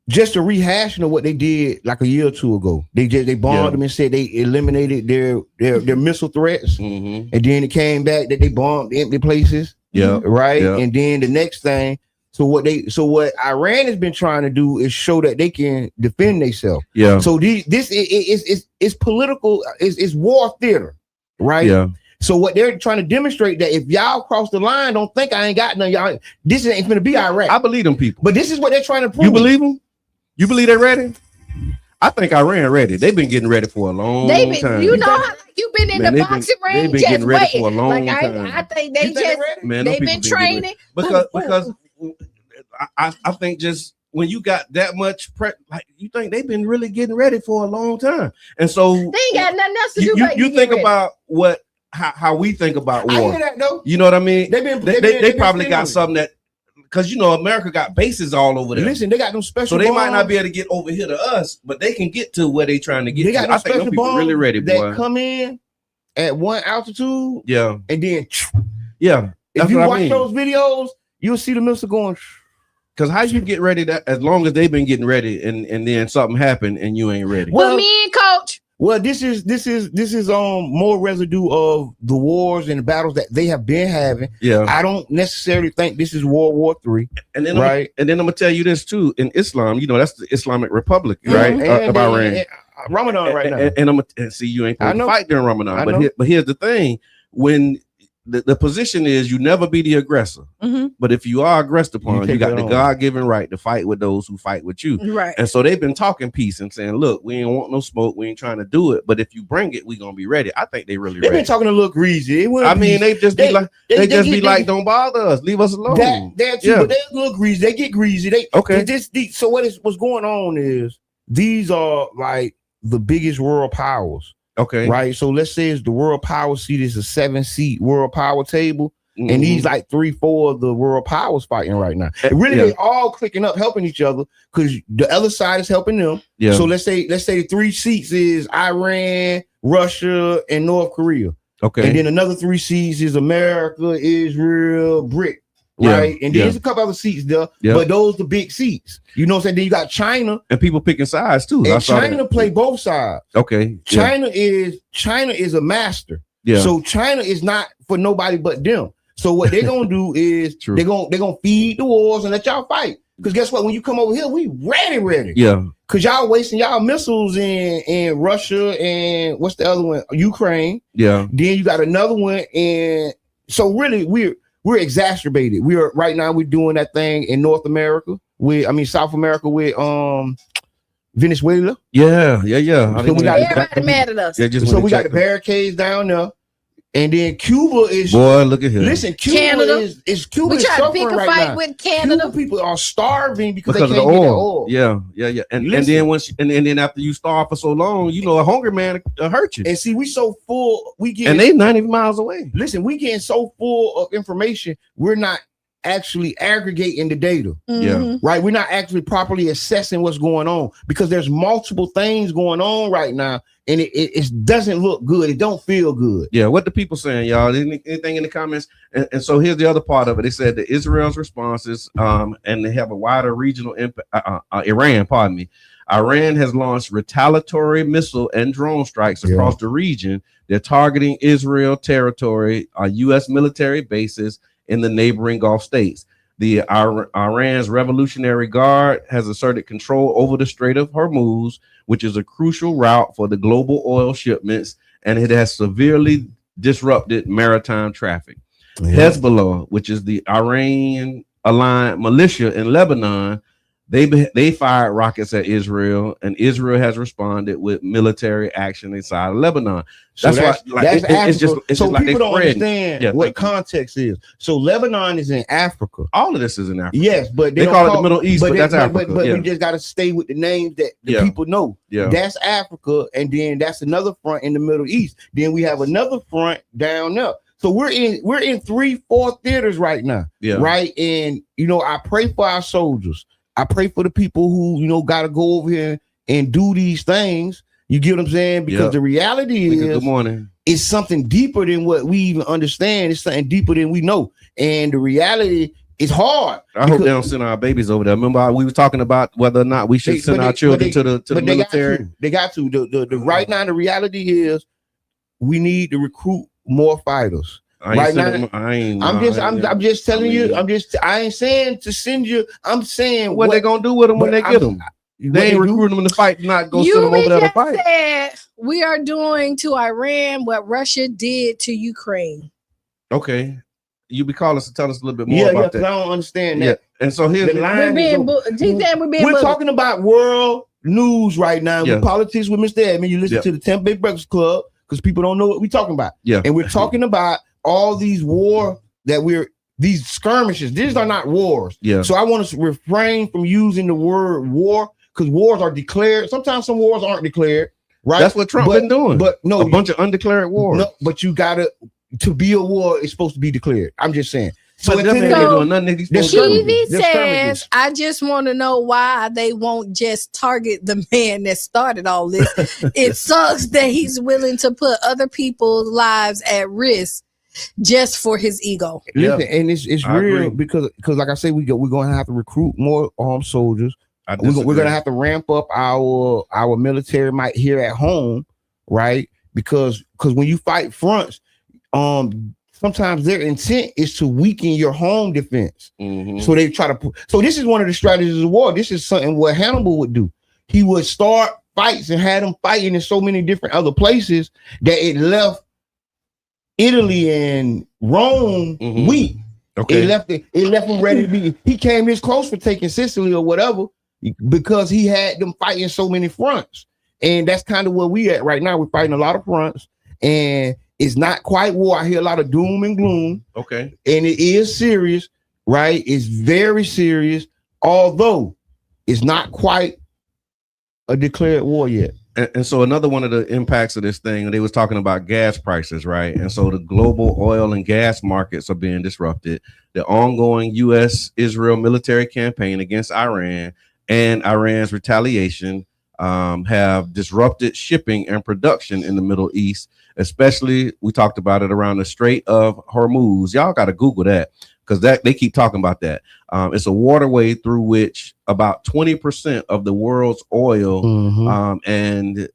just a rehashing of what they did like a year or two ago. They bombed them and said they eliminated their missile threats, and then it came back that they bombed empty places. Yeah, right. Yeah. And then the next thing, so what Iran has been trying to do is show that they can defend themselves. Yeah. So this is political. It's war theater, right? Yeah. So what they're trying to demonstrate that if y'all cross the line, don't think I ain't got none. Y'all, this ain't going to be Iraq. I believe them people, but this is what they're trying to prove. You believe them? You believe they're ready? I think Iran ready. They've been getting ready for a long time. You know how you've been in the boxing ring. They've been getting ready for a long time. I think they've been training because I think just when you got that much you think they've been really getting ready for a long time, and so they ain't got nothing else to do. You think about how we think about war. I hear that though. You know what I mean? They probably got something that. Because America got bases all over there. Listen, they got them special. So they bombs. might not be able to get over here to us, but they can get to where they trying to get. They got to. I think those people really ready, boy. That come in at one altitude, and then If you watch those videos, you'll see the missile going. Because how you get ready that as long as they've been getting ready, and then something happened and you ain't ready. Well, me and Coach. Well, this is more residue of the wars and the battles that they have been having. Yeah, I don't necessarily think this is World War III. And then right, and then I'm gonna tell you this too. In Islam, that's the Islamic Republic, right? Of Iran. Ramadan right now. And I'm gonna see you ain't gonna fight during Ramadan. But here's the thing: when the position is you never be the aggressor, but if you are aggressed upon, you got the God-given right to fight with those who fight with you. Right. And so they've been talking peace and saying, look, we ain't want no smoke, we ain't trying to do it, but if you bring it, we gonna be ready. I think they really ready. They've been talking a little greasy. They just be like, don't bother us, leave us alone. But they look greasy. They get greasy. So what's going on is these are like the biggest world powers. Okay. Right. So let's say it's the world power seat is a 7-seat world power table. And these like 3-4 of the world powers fighting right now. Really, they all clicking up, helping each other because the other side is helping them. Yeah. So let's say the 3 seats is Iran, Russia, and North Korea. Okay. And then another 3 seats is America, Israel, Britain. Right. And there's a couple other seats there, but those the big seats. You know what I'm saying? Then you got China. And people picking sides too. And China play both sides. Okay. China is a master. Yeah. So China is not for nobody but them. So what they're gonna do is they're gonna feed the wars and let y'all fight. Because guess what? When you come over here, we ready. Yeah. Because y'all wasting y'all missiles in Russia and what's the other one? Ukraine. Yeah. Then you got another one, and so really we're exacerbated. We're doing that thing in North America South America with Venezuela. Yeah. So everybody mad at us. So we got the barricades down there. And then Cuba is look at here. Listen, Cuba is Cuba. We try to pick a fight with Canada. Cuba people are starving because they of can't the get oil. Yeah. And then after you starve for so long, a hungry man hurt you. And see, we so full, and they 90 miles away. Listen, we getting so full of information, we're not actually aggregating the data. Yeah. Right. We're not actually properly assessing what's going on because there's multiple things going on right now, and it doesn't look good. It don't feel good. Yeah. What the people saying, y'all? Anything in the comments? And so here's the other part of it. They said that Israel's responses, and they have a wider regional impact. Iran has launched retaliatory missile and drone strikes across the region. They're targeting Israel territory, U.S. military bases in the neighboring Gulf states. The Iran's Revolutionary Guard has asserted control over the Strait of Hormuz, which is a crucial route for the global oil shipments, and it has severely disrupted maritime traffic. Hezbollah, which is the Iran-aligned militia in Lebanon, they fired rockets at Israel, and Israel has responded with military action inside of Lebanon. So that's why it's just so like people don't understand what context is. So Lebanon is in Africa. All of this is in Africa. Yes, but they call it the Middle East, but that's Africa. But we just got to stay with the names that the people know. Yeah, that's Africa, and then that's another front in the Middle East. Then we have another front down there. So we're in 3-4 theaters right now. Yeah, right. And I pray for our soldiers. I pray for the people who, got to go over here and do these things. You get what I'm saying? Because the reality is, good morning. It's something deeper than what we even understand. It's something deeper than we know. And the reality is hard. I hope they don't send our babies over there. Remember, we were talking about whether or not we should send our children to the military. They got to. The right now, the reality is we need to recruit more fighters. Right now, I'm just telling you. I ain't saying to send you. I'm saying what they gonna do with them when they get them. They ain't recruiting them to fight. Not go send them over there to fight. Said we are doing to Iran what Russia did to Ukraine. Okay, you be calling us to tell us a little bit more about that. I don't understand that. And so here's the line. We're talking about world news right now with politics with Mr. Edmond. You listen to the Tampa Bay Breakfast Club because people don't know what we're talking about. Yeah, and we're talking about all these these skirmishes. These are not wars. Yeah. So I want to refrain from using the word war because wars are declared. Sometimes some wars aren't declared. Right. That's what Trump been doing. But no, a bunch of undeclared wars. No, but you gotta to be a war. It's supposed to be declared. I'm just saying. So TV says, I just want to know why they won't just target the man that started all this. It sucks that he's willing to put other people's lives at risk just for his ego. Listen, and it's real because like I say, we're going to have to recruit more armed soldiers. We're going to have to ramp up our military might here at home, right? Because when you fight fronts, sometimes their intent is to weaken your home defense. So they try to. So this is one of the strategies of war. This is something what Hannibal would do. He would start fights and had them fighting in so many different other places that it left Italy and Rome weak. Okay. It left him ready to be. He came this close for taking Sicily or whatever because he had them fighting so many fronts. And that's kind of where we at right now. We're fighting a lot of fronts, and it's not quite war. I hear a lot of doom and gloom. Okay. And it is serious, right? It's very serious, although it's not quite a declared war yet. And so another one of the impacts of this thing, they was talking about gas prices, right? And so the global oil and gas markets are being disrupted. The ongoing U.S.-Israel military campaign against Iran and Iran's retaliation have disrupted shipping and production in the Middle East, especially, we talked about it around the Strait of Hormuz. Y'all got to Google that because they keep talking about that. It's a waterway through which about 20% of the world's oil and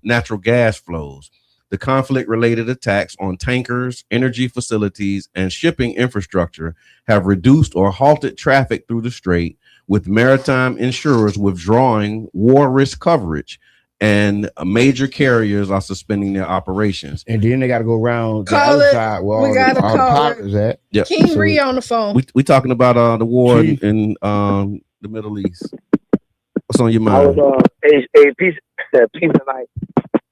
natural gas flows. The conflict-related attacks on tankers, energy facilities, and shipping infrastructure have reduced or halted traffic through the strait, with maritime insurers withdrawing war risk coverage, and major carriers are suspending their operations. And then they got to go around the other side where all the partners at. Yeah. King Ree on the phone. We talking about the war in the Middle East. What's on your mind? Peace tonight.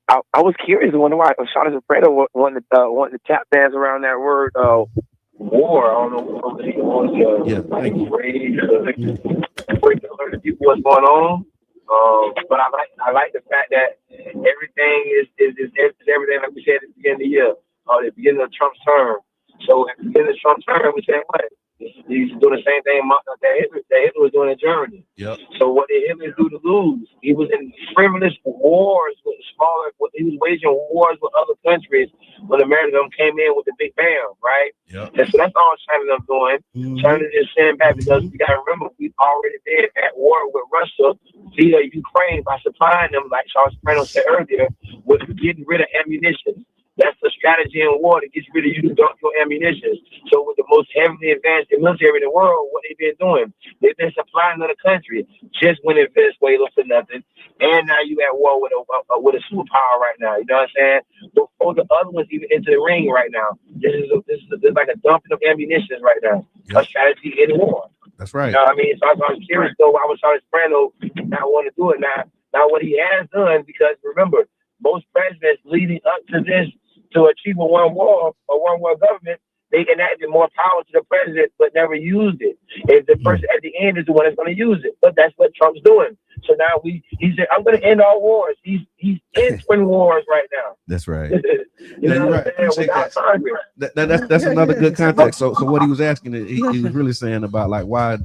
I was curious, wondering why Shauna Alfredo wanted to tap dance around that word war. I don't know. Yeah, thank you. What's going on? But I like the fact that everything is everything like we said at the beginning of the year, or the beginning of Trump's term. So at the beginning of Trump's term, we said what? He's doing the same thing that Hitler was doing in Germany. Yep. So what did Hitler do to lose? He was in frivolous wars with he was waging wars with other countries when America came in with the big bam, right? Yep. And so that's all China's doing. China just sitting back because you got to remember, we've already been at war with Russia via Ukraine by supplying them, like Charles Soprano said earlier, with getting rid of ammunition. That's the strategy in war, to get rid of you to dump your ammunition. So with the most heavily advanced military in the world, what they've been doing, they've been supplying another country. Just went in Venezuela for nothing, and now you at war with a superpower right now. You know what I'm saying? Before the other ones even into the ring right now, this is like a dumping of ammunition right now. Yep. A strategy in war. That's right. You know what I mean? So I was curious though. I was Charles Soprano not want to do it now. Now what he has done, because remember, most presidents leading up to this, to achieve a one world government, they enacted more power to the president, but never used it. And the person at the end is the one that's going to use it. But that's what Trump's doing. So now he said, I'm going to end all wars. He's in twin wars right now. That's right. You're right. That's another good context. So what he was asking, he was really saying about like why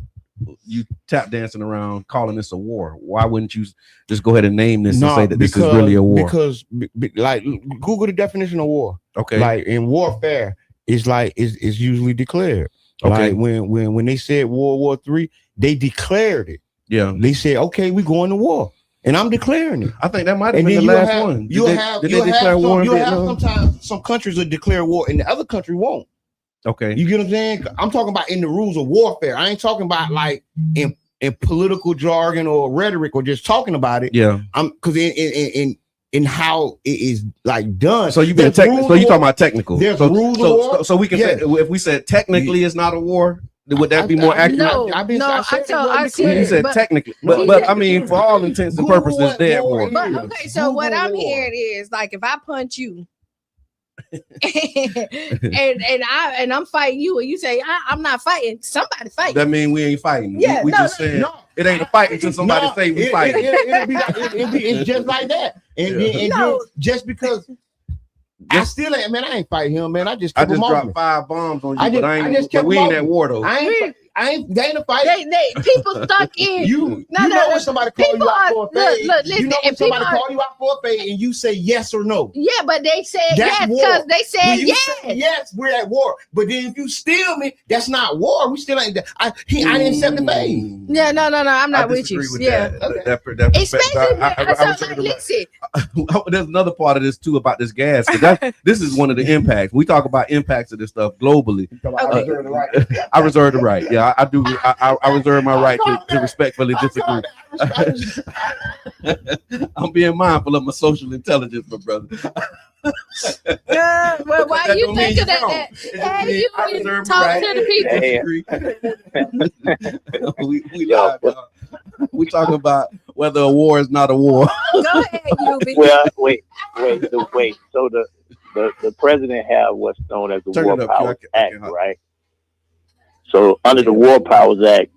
you tap dancing around calling this a war. Why wouldn't you just go ahead and name this and say that this is really a war? Because like Google the definition of war. Okay. Like in warfare, it's usually declared. Okay. Like when they said World War III, they declared it. Yeah. They said, okay, we're going to war. And I'm declaring it. I think that might have been the last one. Did they declare war in Vietnam? Sometimes some countries will declare war and the other country won't. Okay. You get what I'm saying? I'm talking about in the rules of warfare. I ain't talking about like in political jargon or rhetoric or just talking about it. Yeah. Because in how it is like done. So you've been so you talking about technical. There's rules of war. So we can say, if we said technically it's not a war, would that be more accurate? You said technically, but I mean, for all intents and purposes, they're at war. But okay, so what I'm hearing is like if I punch you and I'm fighting you, and you say I'm not fighting, somebody fighting. That means we ain't fighting. Yeah, we just saying it ain't a fight until somebody say we fighting. It's just like that. And just because I still ain't, man, I ain't fighting him, man. I just dropped 5 bombs on you, but we ain't at war though. They ain't a fight. They people stuck in. You know when somebody call you out for a fade. You know when somebody call you out for a fade and you say yes or no. Yeah, but they said yes because they said yes. Yes, we're at war. But then if you steal me, that's not war. We still ain't. I didn't accept the fade. Yeah, no. I'm not with you. Yeah, especially listen. There's another part of this too about this gas. This is one of the impacts. We talk about impacts of this stuff globally. I reserve the right. Yeah. I do. I reserve my right to respectfully disagree. I'm being mindful of my social intelligence, my brother. Well, why you think of that? Hey, you talk to the people. We live, we talking about whether a war is not a war. Go ahead, Yubi. Well, wait. So the president have what's known as the War Powers Act, right? So under the War Powers Act,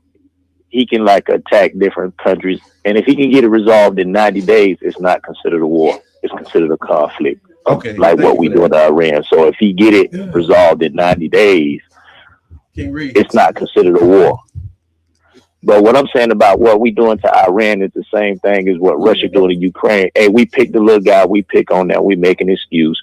he can like attack different countries, and if he can get it resolved in 90 days, it's not considered a war. It's considered a conflict. Okay, like what we do in Iran. So if he get it resolved in 90 days, it's not considered a war. But what I'm saying about what we doing to Iran is the same thing as what Russia doing to Ukraine. Hey, we pick the little guy, we pick on them, we make an excuse.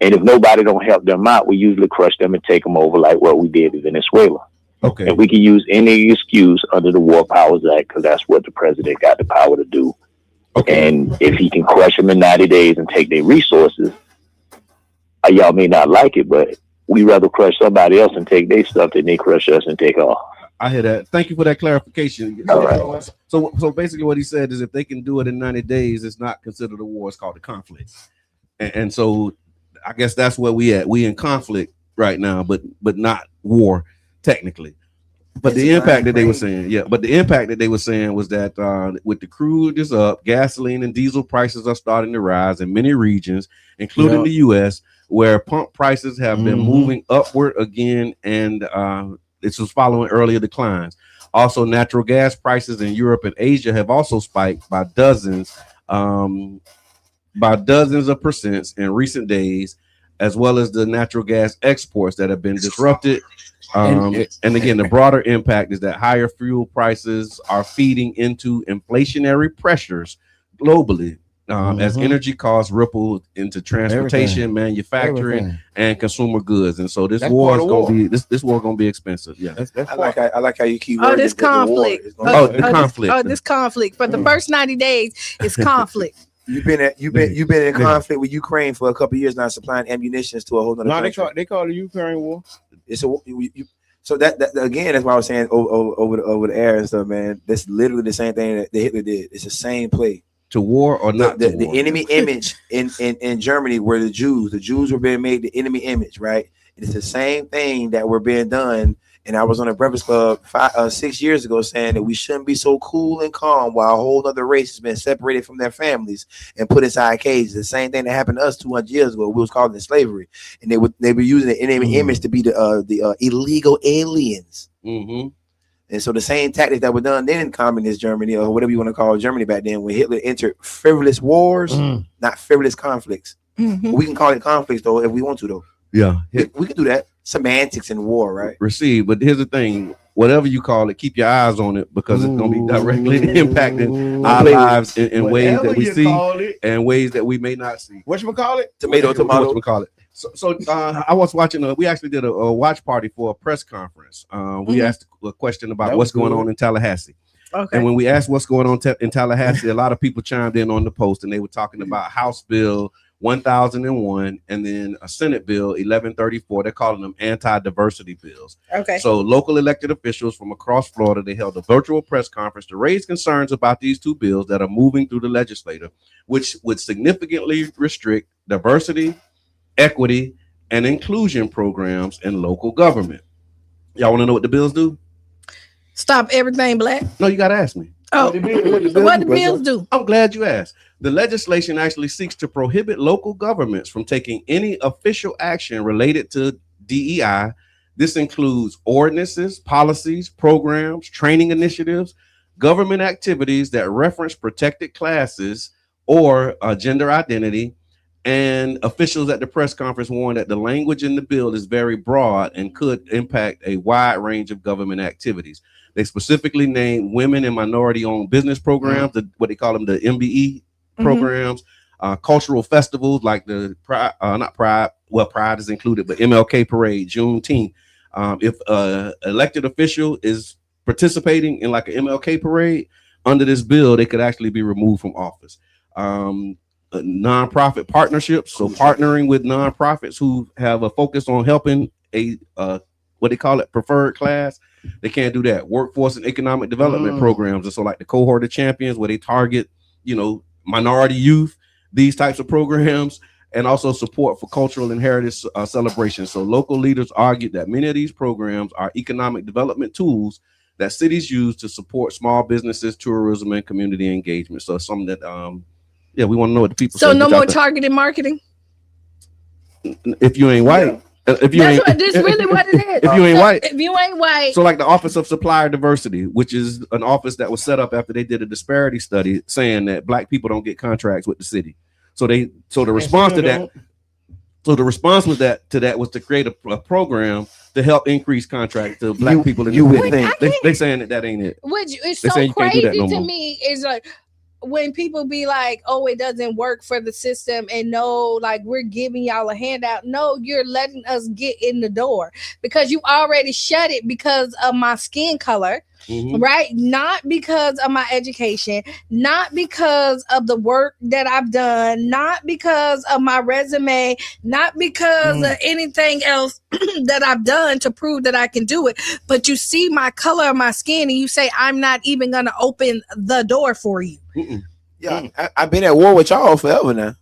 And if nobody don't help them out, we usually crush them and take them over like what we did in Venezuela. Okay. And we can use any excuse under the War Powers Act because that's what the president got the power to do. Okay. And if he can crush them in 90 days and take their resources, y'all may not like it, but we rather crush somebody else and take their stuff than they crush us and take off. I hear that. Thank you for that clarification. All right. So basically what he said is if they can do it in 90 days, it's not considered a war. It's called a conflict. And so I guess that's where we at. We in conflict right now, but not war technically. But the impact that they were saying, was that with the crude is up, gasoline and diesel prices are starting to rise in many regions, including the U.S., where pump prices have been moving upward again, and this was following earlier declines. Also, natural gas prices in Europe and Asia have also spiked by dozens of percents in recent days, as well as the natural gas exports that have been disrupted. And again, the broader impact is that higher fuel prices are feeding into inflationary pressures globally, as energy costs ripple into transportation, manufacturing, and consumer goods. And so this war is going to be this war going to be expensive. Yeah, I like how you keep. This conflict. This conflict for the first 90 days is conflict. You've been in conflict with Ukraine for a couple of years now, supplying ammunition to a whole other country. They call it the Ukraine war. It's so that again, that's why I was saying over the air and stuff, man. That's literally the same thing that Hitler did. It's the same play. To war or not? The enemy image in Germany were the Jews. The Jews were being made the enemy image, right? And it's the same thing that were being done. And I was on a Breakfast Club 6 years ago saying that we shouldn't be so cool and calm while a whole other race has been separated from their families and put inside cages. The same thing that happened to us 200 years ago. We was called it slavery, and they were using the enemy image to be the illegal aliens. And so the same tactics that were done then in communist Germany, or whatever you want to call Germany back then, when Hitler entered frivolous wars, not frivolous conflicts. We can call it conflicts though if we want to though. Yeah, we can do that. Semantics in war, right? Receive, but here's the thing: whatever you call it, keep your eyes on it because it's going to be directly impacting our lives in ways that we see and ways that we may not see. Whatchamacallit? Tomato. Whatchamacallit. So I was watching. We actually did a watch party for a press conference. We asked a question about what's going on in Tallahassee. Okay. And when we asked what's going on in Tallahassee, a lot of people chimed in on the post, and they were talking about House Bill 1001 and then a Senate Bill 1134. They're calling them anti-diversity bills. Okay. So local elected officials from across Florida, they held a virtual press conference to raise concerns about these two bills that are moving through the legislature, which would significantly restrict diversity, equity, and inclusion programs in local government. Y'all want to know what the bills do? Stop everything black? No, you got to ask me. Oh, what the bills do? I'm glad you asked. The legislation actually seeks to prohibit local governments from taking any official action related to DEI. This includes ordinances, policies, programs, training initiatives, government activities that reference protected classes or gender identity. And officials at the press conference warned that the language in the bill is very broad and could impact a wide range of government activities. They specifically named women and minority-owned business programs, what they call them, the MBE programs, cultural festivals like the Pride, Pride is included, but MLK Parade, Juneteenth. If an elected official is participating in like an MLK Parade under this bill, they could actually be removed from office. Nonprofit partnerships, so partnering with nonprofits who have a focus on helping a what they call it, preferred class, they can't do that. Workforce and economic development programs, and so like the cohort of champions where they target, minority youth, these types of programs, and also support for cultural and heritage celebrations. So local leaders argued that many of these programs are economic development tools that cities use to support small businesses, tourism, and community engagement. So it's something that we want to know what the people say. So no more targeted marketing? If you ain't white. If you ain't, this really what it is. If you ain't white. So like the Office of Supplier Diversity, which is an office that was set up after they did a disparity study saying that black people don't get contracts with the city. So the response to that was to create a program to help increase contracts to black people in the city. They saying that ain't it. Which is so crazy to me. Is like when people be like, oh, it doesn't work for the system, and no, like we're giving y'all a handout. No, you're letting us get in the door because you already shut it because of my skin color, right? Not because of my education, not because of the work that I've done, not because of my resume, not because of anything else that I've done to prove that I can do it. But you see my color of my skin and you say, I'm not even going to open the door for you. Yeah, I've been at war with y'all forever now.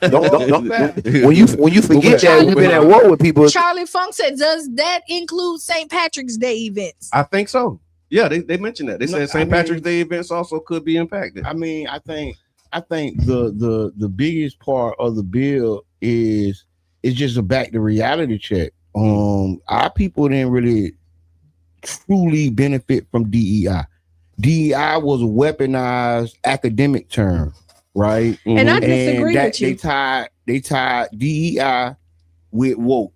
Don't when you forget that we've been at war with people. Charlie Funk said, does that include St. Patrick's Day events? I think so. Yeah, they mentioned that. They said St. Patrick's Day events also could be impacted. I mean, I think the biggest part of the bill is just a back to reality check. Our people didn't really truly benefit from DEI. DEI was a weaponized academic term, right? And I disagree with you. They tied DEI with woke,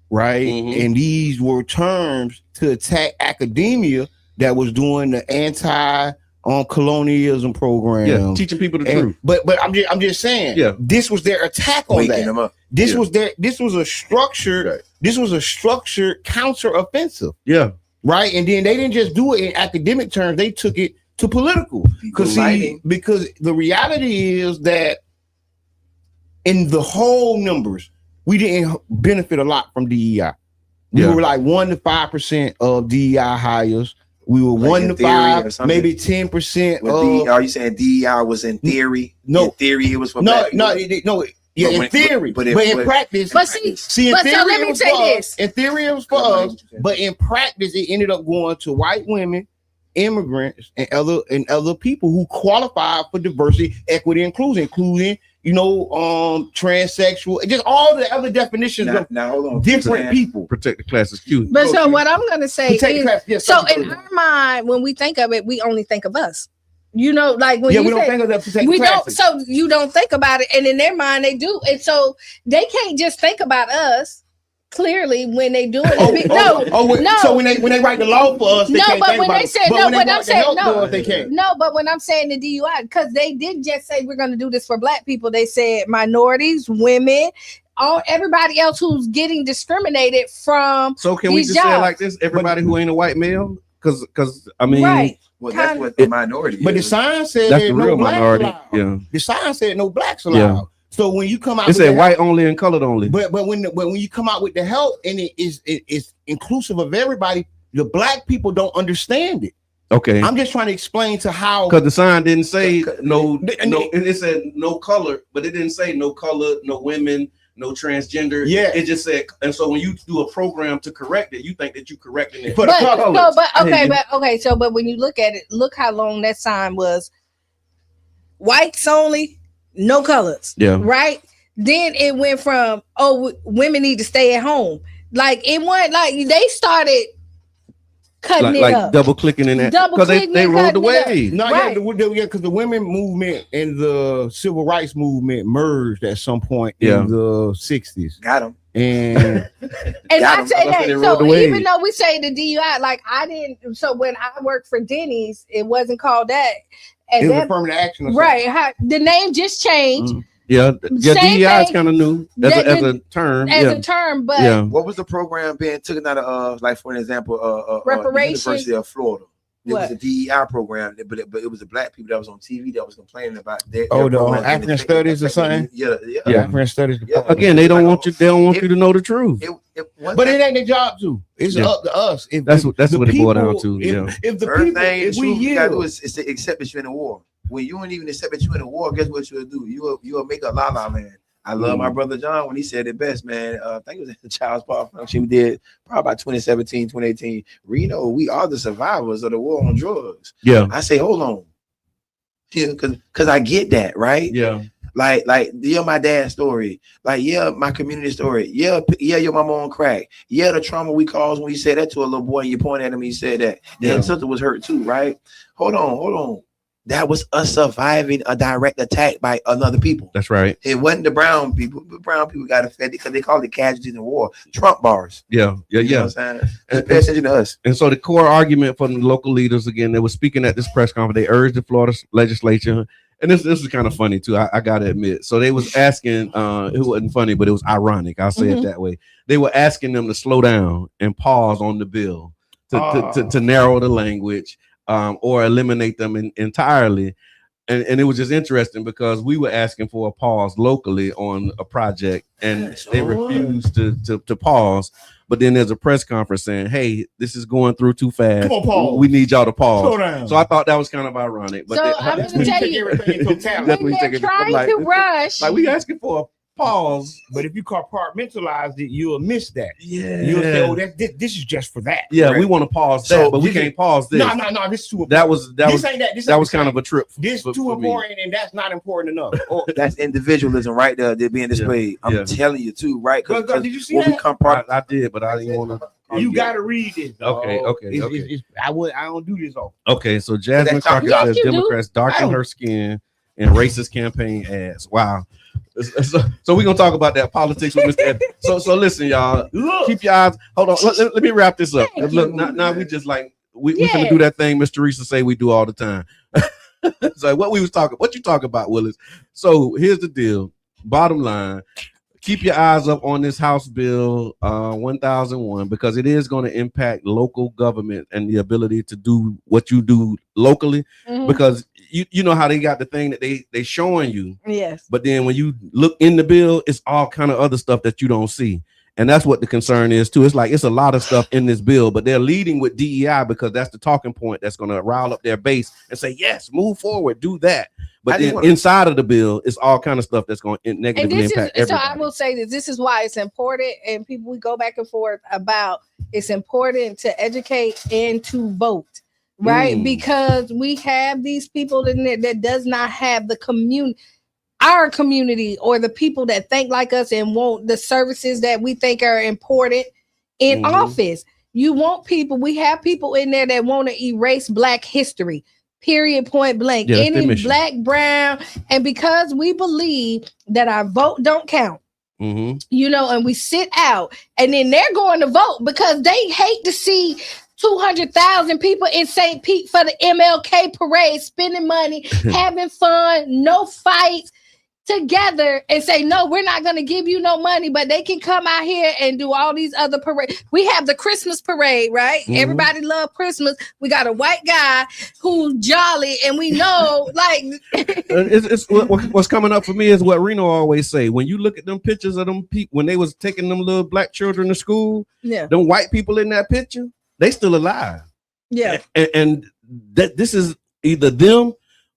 right? And these were terms to attack academia that was doing the anti-colonialism program, teaching people the truth. But I'm just saying, this was their attack on Waking them that. up. This was a structured. This was a structured counter-offensive. Yeah. Right. And then they didn't just do it in academic terms, they took it to political. Because the reality is that in the whole numbers, we didn't benefit a lot from DEI. We were like 1 to 5% of DEI hires. We were like 1 to 5, maybe 10%. Are you saying DEI was in theory? No, in theory it was for no. Yeah, in theory, but in practice. But see, in so theory, let me say this. In theory, it was for us, but in practice, it ended up going to white women, immigrants, and other people who qualify for diversity, equity, inclusion, including transsexual, just all the other definitions of hold on, different people. Protect the class's Q. But so what I'm gonna say is, so in our mind, when we think of it, we only think of us. You know, like when we don't think of that. We don't. So you don't think about it, and in their mind they do, and so they can't just think about us. Clearly, when they do it, no. So when they write the law for us, they can't but think when about they it. said But no, when they what I'm write the saying help no, for us, they can't. No, but when I'm saying the DUI, because they didn't just say we're going to do this for Black people, they said minorities, women, everybody else who's getting discriminated from. So can we just say it like this? Everybody who ain't a white male, because I mean, right. Well, that's what the minority But is. the sign said that's the no real minority. allowed. Yeah. The sign said no blacks allowed. Yeah. So when you come out, it said white only and colored only. But when you come out with the help and it's inclusive of everybody, the Black people don't understand it. Okay. I'm just trying to explain to how, because the sign didn't say no, it said no color, but it didn't say no color, no women, no transgender. Yeah, it just said, and so when you do a program to correct it, you think that you correcting it. But when you look at it, look how long that sign was. Whites only, no colors. Yeah. Right. Then it went from women need to stay at home. Like it went like they started cutting it up, double clicking in that because they rode the wave. No, because the women movement and the civil rights movement merged at some point in the 60s. Got them. And I say that. So even though we say the DUI, like I didn't. So when I worked for Denny's, it wasn't called that. And it was affirmative action, right? The name just changed. Yeah, DEI is kind of new as a term. A term, but what was the program being taken out of? Like for an example, reparations. The University of Florida. It was a DEI program, but it was the Black people that was on TV that was complaining about their African studies or something. Yeah. African studies. Yeah. Again, they don't want you. They don't want you to know the truth. But it ain't their job to. It's up to us. That's what it boiled down to. If the people, if we gotta do is accept that you're in a war. When you don't even accept that you're in a war, guess what you'll do? You'll make a la la land. I love my brother John when he said it best, man. I think it was at the Child's Park function we did probably about 2017, 2018. Reno, we are the survivors of the war on drugs. Yeah. I say, hold on. Yeah, because I get that, right? Yeah. Like, my dad's story. Like, my community story. Yeah, your mama on crack. Yeah, the trauma we caused when you said that to a little boy and you pointed at him and you said that. Yeah, his sister was hurt too, right? Hold on. That was us surviving a direct attack by another people. That's right. It wasn't the brown people. The brown people got affected because they called it casualties in war. Trump bars. Yeah. You know what I'm saying? Pay attention to us. And so the core argument from the local leaders, again, they were speaking at this press conference. They urged the Florida legislature, and this is kind of funny too. I gotta admit. So they was asking, it wasn't funny, but it was ironic. I'll say it that way. They were asking them to slow down and pause on the bill to narrow the language. Or eliminate them entirely. And it was just interesting because we were asking for a pause locally on a project and they refused to pause. But then there's a press conference saying, hey, this is going through too fast. Come on, pause. We need y'all to pause. Slow down. So I thought that was kind of ironic. But I'm going to tell you, when they're trying to rush. Like we asking for a pause, but if you compartmentalize it, you'll miss that. Yeah, you'll say, this is just for that. Yeah, right? We want to pause that, but we can't pause this. No, this is too important. That was kind of a trip. This too important, and that's not important enough. That's individualism right there. They're being displayed. I'm telling you too, right? Because did you see that? I did, but I didn't want to. You gotta read it. Okay. I don't do this often. Okay, so Jasmine Crockett says Democrats darken her skin in racist campaign ads. Wow. So we're gonna talk about that politics with Mr. Ed. So listen, y'all. Keep your eyes. Hold on. Let me wrap this up. Look, now we just like we gonna do that thing Mr. Teresa say we do all the time. So what you talking about, Willis? So here's the deal. Bottom line, keep your eyes up on this House Bill 1001 because it is going to impact local government and the ability to do what you do locally. Because you know how they got the thing that they showing you. Yes. But then when you look in the bill, it's all kind of other stuff that you don't see. And that's what the concern is too. It's like it's a lot of stuff in this bill, but they're leading with DEI because that's the talking point that's going to rile up their base and say, yes, move forward, do that. But then inside of the bill, it's all kind of stuff that's going to negatively impact everybody. So I will say that this is why it's important, and people, we go back and forth about it's important to educate and to vote, right? Because we have these people in there that does not have the community, our community, or the people that think like us and want the services that we think are important in office. You want people, we have people in there that want to erase Black history. Period, point blank. Any Black, brown, and because we believe that our vote don't count, you know, and we sit out, and then they're going to vote because they hate to see 200,000 people in St. Pete for the MLK parade, spending money, having fun, no fights, together and say, no, we're not going to give you no money, but they can come out here and do all these other parades. We have the Christmas parade, right? Everybody love Christmas. We got a white guy who's jolly, and we know, like, what's coming up for me is what Reno always say. When you look at them pictures of them people when they was taking them little Black children to school, them white people in that picture, they still alive. And that this is either them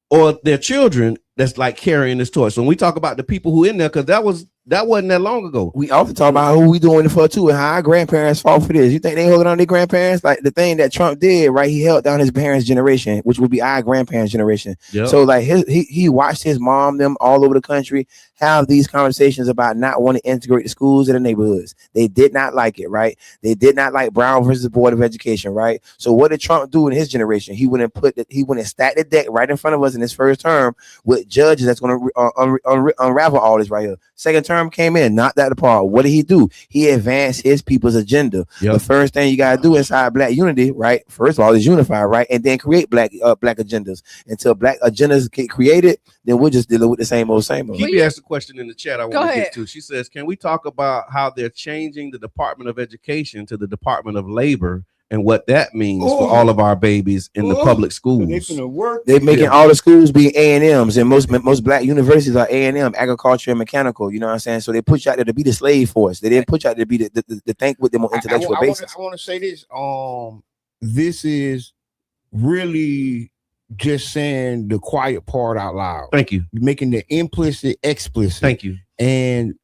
or their children that's like carrying this torch. So when we talk about the people who in there, because that wasn't that long ago. We often talk about who we doing it for too, and how our grandparents fought for this. You think they holding on to their grandparents? Like the thing that Trump did, right? He held down his parents' generation, which would be our grandparents' generation. So like he watched his mom, them all over the country have these conversations about not wanting to integrate the schools in the neighborhoods. They did not like it, right? They did not like Brown versus Board of Education, right? So what did Trump do in his generation? He went and stacked the deck right in front of us in his first term with judges that's going to unravel all this right here. Second term came in, knocked that apart. What did he do? He advanced his people's agenda. The first thing you got to do inside Black unity, right? First of all, is unify, right? And then create black agendas. Until Black agendas get created, then we'll just deal with the same old. Keep asked a question in the chat I want to get to. She says, can we talk about how they're changing the Department of Education to the Department of Labor and what that means for all of our babies in the public schools? They're making all the schools be A&Ms, and most Black universities are A&M, agriculture and mechanical. You know what I'm saying? So they put you out there to be the slave force. They didn't put you out there to be the think with them on intellectual basis. I want to say this. This is really just saying the quiet part out loud. Thank you. Making the implicit explicit. Thank you. And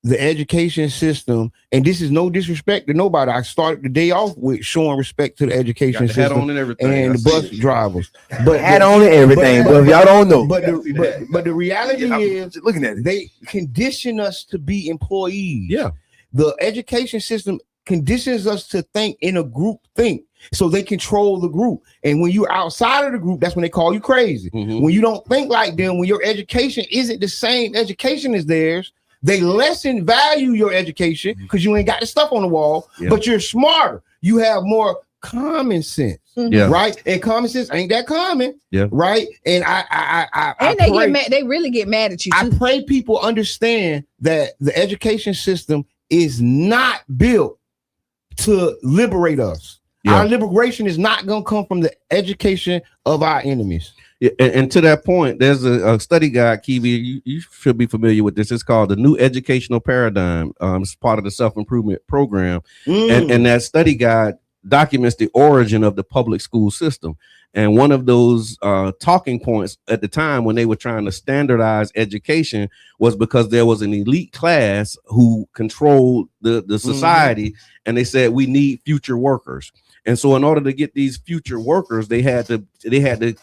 the education system, and this is no disrespect to nobody. I started the day off with showing respect to the education system hat on and everything. And the bus drivers. But hat on and everything. But if y'all don't know. But the reality is, looking at it, they condition us to be employees. Yeah. The education system conditions us to think in a group think. So they control the group. And when you're outside of the group, that's when they call you crazy. When you don't think like them, when your education isn't the same education as theirs, they value your education because you ain't got the stuff on the wall, but you're smarter. You have more common sense, right? And common sense ain't that common, right? And they really get mad at you too. I pray people understand that the education system is not built to liberate us. Our liberation is not going to come from the education of our enemies. Yeah, and to that point, there's a study guide, Kiwi. You should be familiar with this. It's called the New Educational Paradigm. It's part of the self-improvement program. And that study guide documents the origin of the public school system. And one of those talking points at the time when they were trying to standardize education was because there was an elite class who controlled the society. And they said, we need future workers. And so in order to get these future workers, they had to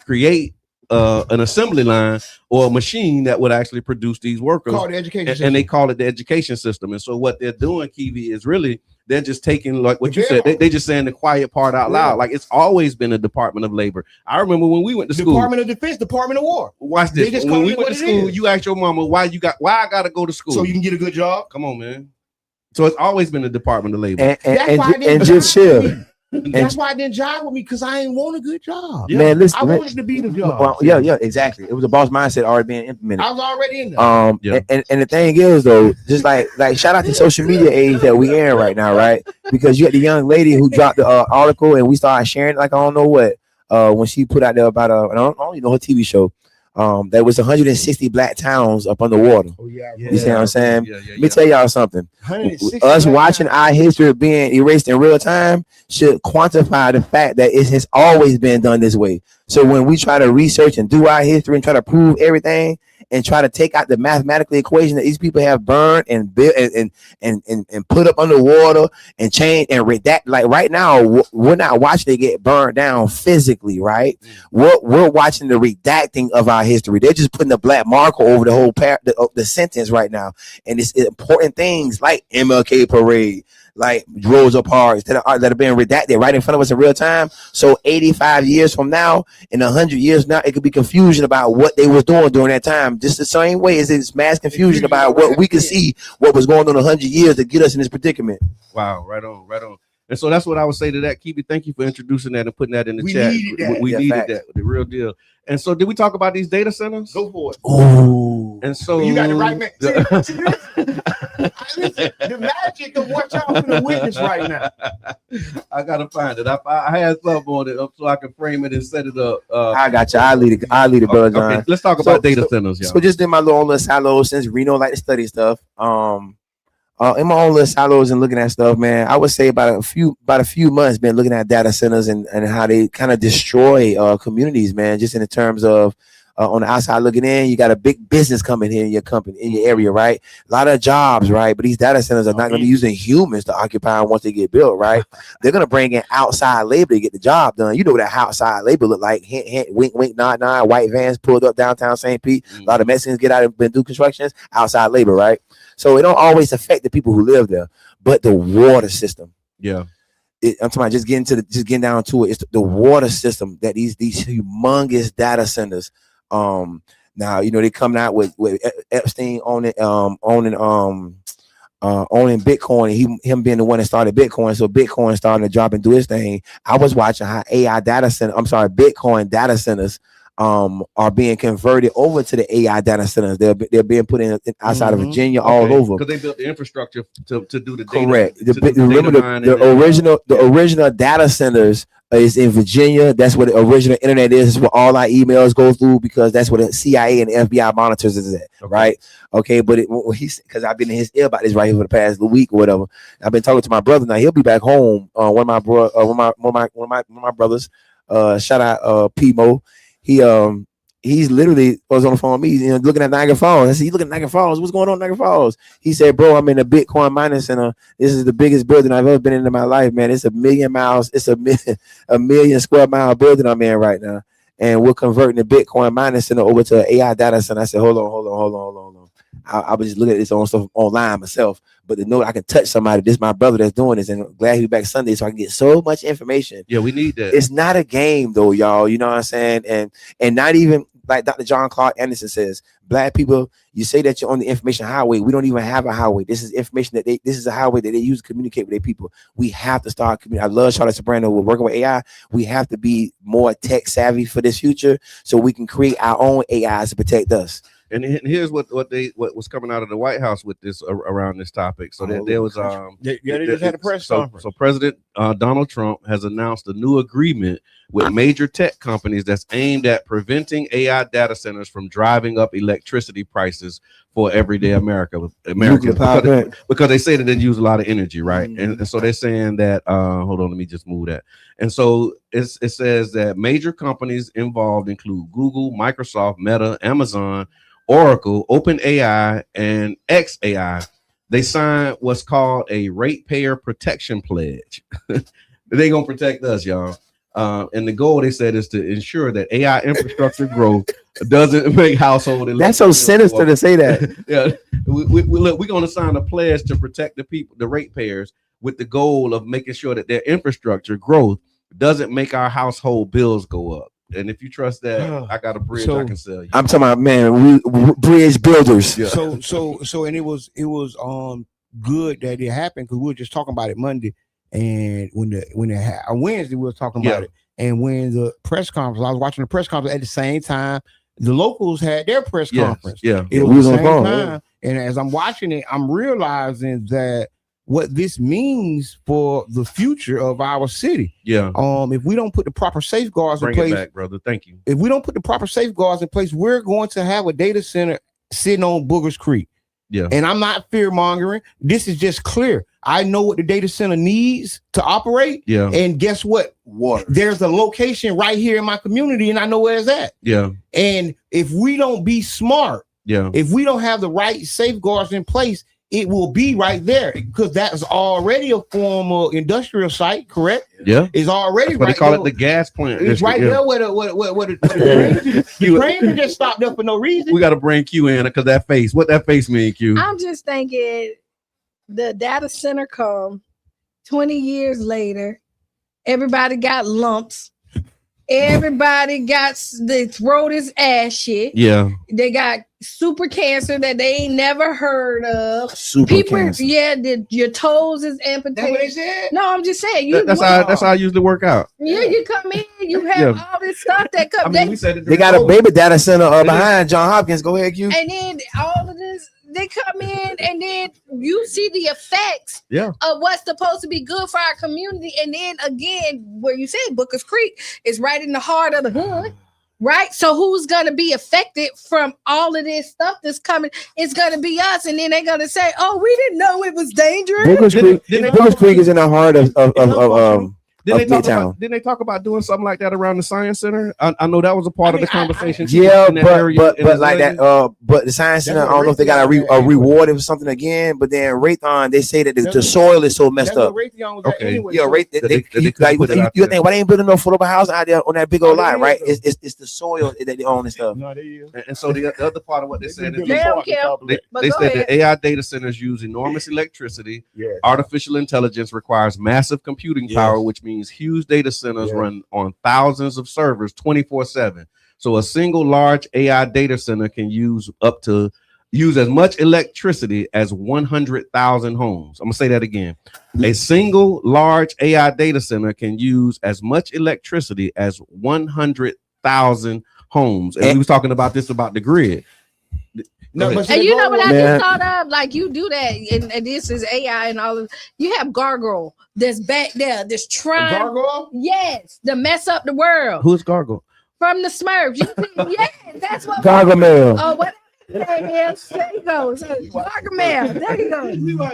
create an assembly line or a machine that would actually produce these workers. Called the education system. And they call it the education system. And so what they're doing, Kiwi, is really they're just taking like what you said. They just saying the quiet part out loud. Like it's always been a Department of Labor. I remember when we went to school. Department of Defense, Department of War. Watch this. When we went to school, you asked your mama why I gotta go to school. So you can get a good job. Come on, man. So it's always been the Department of Labor. And just chill. That's why I didn't jive with me, because I ain't want a good job. Yeah. Man, listen, I wanted to be the job. Well, yeah, exactly. It was a boss mindset already being implemented. I was already in there. And the thing is though, just like shout out to social media age that we in right now, right? Because you had the young lady who dropped the article and we started sharing it like I don't know what when she put out there about I don't even know her TV show. There was 160 black towns up underwater. Oh, yeah. You see what I'm saying? Let me tell y'all something. Us watching our history being erased in real time should quantify the fact that it has always been done this way. So when we try to research and do our history and try to prove everything and try to take out the mathematical equation that these people have burned and built and put up underwater and change and redact, like right now, we're not watching it get burned down physically, right? We're watching the redacting of our history. They're just putting a black marker over the whole the sentence right now. And it's important things like MLK Parade, like Rosa Parks that are being redacted right in front of us in real time. So 85 years from now, in 100 years now, it could be confusion about what they was doing during that time. Just the same way as it's mass confusion about what we could see what was going on 100 years to get us in this predicament. Wow, right on. And so that's what I would say to that. Kibi, thank you for introducing that and putting that in the chat. We needed that, the real deal. And so did we talk about these data centers? Go for it. Ooh. And so you got the right man. The magic of what y'all gonna witness right now. I gotta find it. I had something on it so I can frame it and set it up. I got you. I lead it, brother John. Okay, let's talk about data centers, y'all. So just in my little silo, since Reno like to study stuff. In my own little silos and looking at stuff, man, I would say about a few months been looking at data centers and how they kind of destroy communities, man. Just in terms of on the outside looking in, you got a big business coming here in your company, in your area, right? A lot of jobs, right? But these data centers are not going to be using humans to occupy once they get built, right? They're going to bring in outside labor to get the job done. You know what that outside labor look like? Hint, hint, wink, wink, nod, nod. White vans pulled up downtown St. Pete. A lot of Mexicans get out and do constructions. Outside labor, right? So it don't always affect the people who live there, but the water system. Yeah. I'm talking about just getting down to it. It's the water system that these humongous data centers. Now you know they coming out with Epstein owning Bitcoin. Him being the one that started Bitcoin. So Bitcoin starting to drop and do his thing. I was watching how Bitcoin data centers are being converted over to the AI data centers. They're being put in outside of Virginia, all over, because they built the infrastructure to do the data. Correct. Remember the original data centers is in Virginia. That's where the original internet is. It's where all our emails go through, because that's where the CIA and the FBI monitors is at. Right. Okay. But because I've been in his ear about this right here for the past week or whatever. I've been talking to my brother. Now he'll be back home. One of my brothers. Shout out P-Mo. He's literally was on the phone with me, looking at Niagara Falls. I said, "You looking at Niagara Falls? What's going on in Niagara Falls?" He said, "Bro, I'm in a Bitcoin mining center. This is the biggest building I've ever been in my life, man. It's 1 million miles. It's a million square mile building I'm in right now, and we're converting the Bitcoin mining center over to an AI data center." I said, "Hold on. I was just looking at this on stuff online myself, but to know I can touch somebody, this is my brother that's doing this, and I'm glad he's back Sunday so I can get so much information." Yeah, we need that. It's not a game though, y'all. You know what I'm saying? And not even like Dr. John Clark Anderson says, black people, you say that you're on the information highway. We don't even have a highway. This is information this is a highway that they use to communicate with their people. We have to start communicating. I love Charlotte Soprano. We're working with AI. We have to be more tech savvy for this future so we can create our own AIs to protect us. And here's what was coming out of the White House with this around this topic. So there was they just had a press conference. So President Donald Trump has announced a new agreement with major tech companies that's aimed at preventing AI data centers from driving up electricity prices for everyday Americans because they say that they use a lot of energy, right? And so they're saying that hold on, let me just move that. And so it says that major companies involved include Google, Microsoft, Meta, Amazon, Oracle, OpenAI, and XAI. They signed what's called a ratepayer protection pledge. They're gonna protect us, y'all. And the goal, they said, is to ensure that AI infrastructure growth doesn't make household. That's so sinister to say that. Yeah, we're going to sign a pledge to protect the people, the ratepayers, with the goal of making sure that their infrastructure growth doesn't make our household bills go up. And if you trust that, I got a bridge I can sell you. I'm talking about, man, we bridge builders. Yeah. So, and it was good that it happened because we were just talking about it Monday, and when Wednesday we were talking about it, and when the press conference, I was watching the press conference at the same time. The locals had their press conference. Yeah, it was the same time, and as I'm watching it, I'm realizing that what this means for the future of our city. Yeah. If we don't put the proper safeguards in place, bring it back, brother. Thank you. If we don't put the proper safeguards in place, we're going to have a data center sitting on Booger's Creek. Yeah. And I'm not fear mongering. This is just clear. I know what the data center needs to operate. Yeah. And guess what? Water. There's a location right here in my community, and I know where it's at. Yeah. And if we don't be smart, if we don't have the right safeguards in place, it will be right there because that's already a form of industrial site, correct? Yeah, it's already right. They call it the gas plant. It's right there where the train just stopped up for no reason. We got to bring Q in because that face. What that face mean, Q? I'm just thinking the data center come 20 years later. Everybody got lumps. Everybody got the throat is ashy. Yeah. They got super cancer that they ain't never heard of. Super cancer. Yeah, your toes is amputated. That's what they said? No, I'm just saying. That's how I usually work out. Yeah, you come in, you have all this stuff that comes. They got a baby data center behind John Hopkins. Go ahead, Q. And then all of this, they come in, and then you see the effects of what's supposed to be good for our community. And then again, where you said Booker's Creek is right in the heart of the hood. Right? So who's going to be affected from all of this stuff that's coming? It's going to be us. And then they're going to say, oh, we didn't know it was dangerous. Booker's Creek is in the heart of Didn't they talk about doing something like that around the Science Center? I know that was a part of the conversation. Yeah, but like that. But the Science Center, I don't know if they got a reward or something again. But then Raytheon, they say that the soil is so messed up. Okay. Yeah, you think why they ain't building no affordable housing out there on that big old lot, right? It's the soil that they own and stuff. And so the other part of what they said is they said that AI data centers use enormous electricity. Artificial intelligence requires massive computing power, which means huge data centers run on thousands of servers 24/7. So a single large AI data center can use as much electricity as 100,000 homes. I'm gonna say that again. A single large AI data center can use as much electricity as 100,000 homes. And we was talking about the grid. No, and you know what I just thought of? Like you do that, and this is AI and all of. You have Gargoyle that's back there, that's trying. Gargoyle? Yes, to mess up the world. Who's Gargoyle? From the Smurfs. Yeah, that's what. Gargamel. Oh, what? There you go. So, Gargamel. There you go.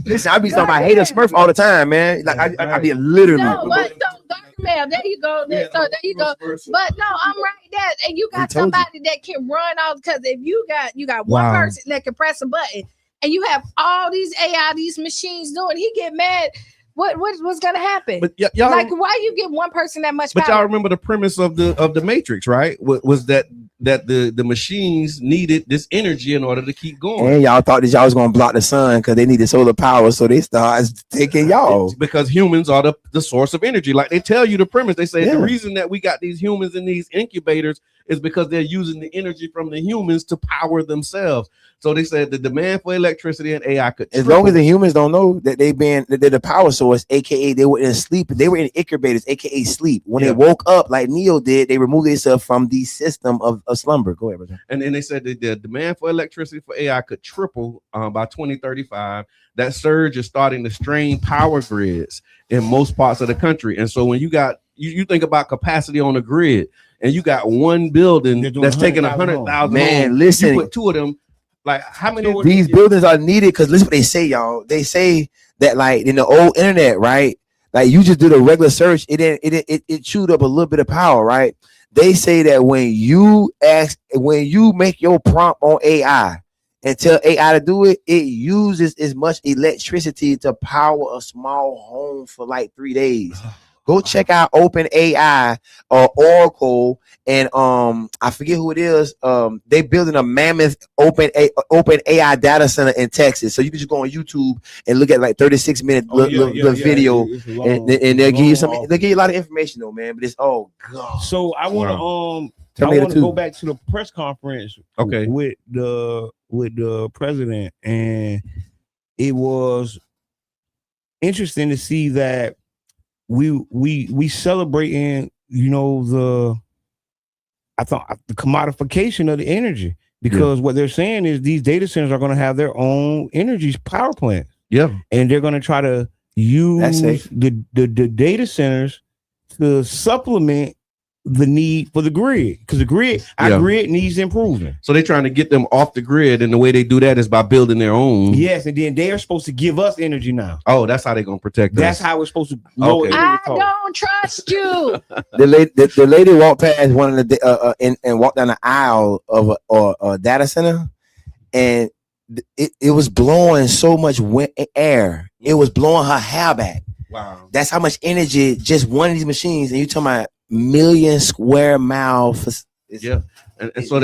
Listen, I be talking about hate a Smurf all the time, man. Like I be literally. No, but Gargamel. There you go. So there you go. But no, I'm right there. And you got somebody that can run all, because if you got one person that can press a button, and you have all these AI, these machines doing, he get mad. What's gonna happen? But y'all, like, why you give one person that much power? But y'all remember the premise of the Matrix, right? Was that the machines needed this energy in order to keep going. And y'all thought that y'all was gonna block the sun because they needed solar power, so they started taking y'all. Because humans are the source of energy. Like they tell you the premise. They say the reason that we got these humans in these incubators is because they're using the energy from the humans to power themselves. So they said the demand for electricity and AI could as long as the humans don't know that they're the power source, aka they were in sleep, they were in incubators, aka sleep. When they woke up, like Neo did, they removed themselves from the system of slumber. Go ahead, brother. And then they said that the demand for electricity for AI could triple by 2035. That surge is starting to strain power grids in most parts of the country. And so when you got you think about capacity on the grid, and you got one building that's taking 100,000. Man, homes, listen, you put two of them. Like how many of these buildings are needed? Because listen what they say, y'all. They say that like in the old internet, right? Like you just did a regular search, it chewed up a little bit of power, right? They say that when you make your prompt on AI and tell AI to do it, it uses as much electricity to power a small home for like 3 days. Go check out OpenAI or Oracle, and I forget who it is. They building a mammoth OpenAI data center in Texas. So you can just go on YouTube and look at like 36-minute video, and they'll give you a lot of information though, man. But it's God. So I want to go back to the press conference. Okay. With the president, and it was interesting to see that we celebrating, the commodification of the energy, because what they're saying is these data centers are going to have their own energy power plants. Yeah. And they're going to try to use the data centers to supplement the need for the grid, because our grid needs improvement. So they're trying to get them off the grid, and the way they do that is by building their own. Yes, and then they are supposed to give us energy now. Oh, that's how they're gonna protect us. That's how we're supposed to lower I don't trust you. The lady walked past one of the and walked down the aisle of a data center, and it was blowing so much air. It was blowing her hair back. Wow. That's how much energy just one of these machines, and you talking about million square mile. And so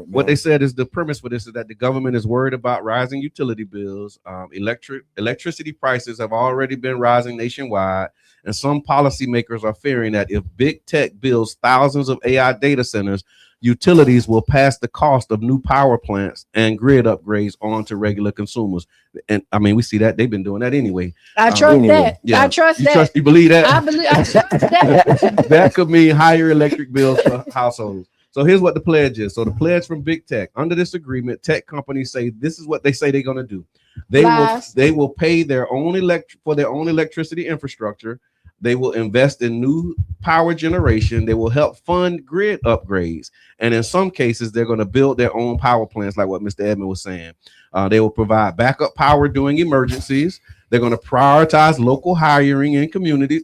what they said is the premise for this is that the government is worried about rising utility bills. Electricity prices have already been rising nationwide, and some policymakers are fearing that if big tech builds thousands of AI data centers, utilities will pass the cost of new power plants and grid upgrades on to regular consumers. And I mean, we see that they've been doing that anyway. I trust that. Yeah. I trust that. You believe that? I trust that. That could mean higher electric bills for households. So here's what the pledge is. So the pledge from big tech: under this agreement, tech companies say this is what they say they're going to do. They will pay their own electricity infrastructure. They will invest in new power generation. They will help fund grid upgrades. And in some cases, they're going to build their own power plants, like what Mr. Edmond was saying. They will provide backup power during emergencies. They're going to prioritize local hiring in communities.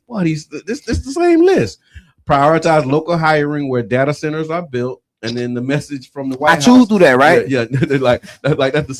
This the same list. Prioritize local hiring where data centers are built. And then the message from the White House. I choose do that, right? Yeah, like that's the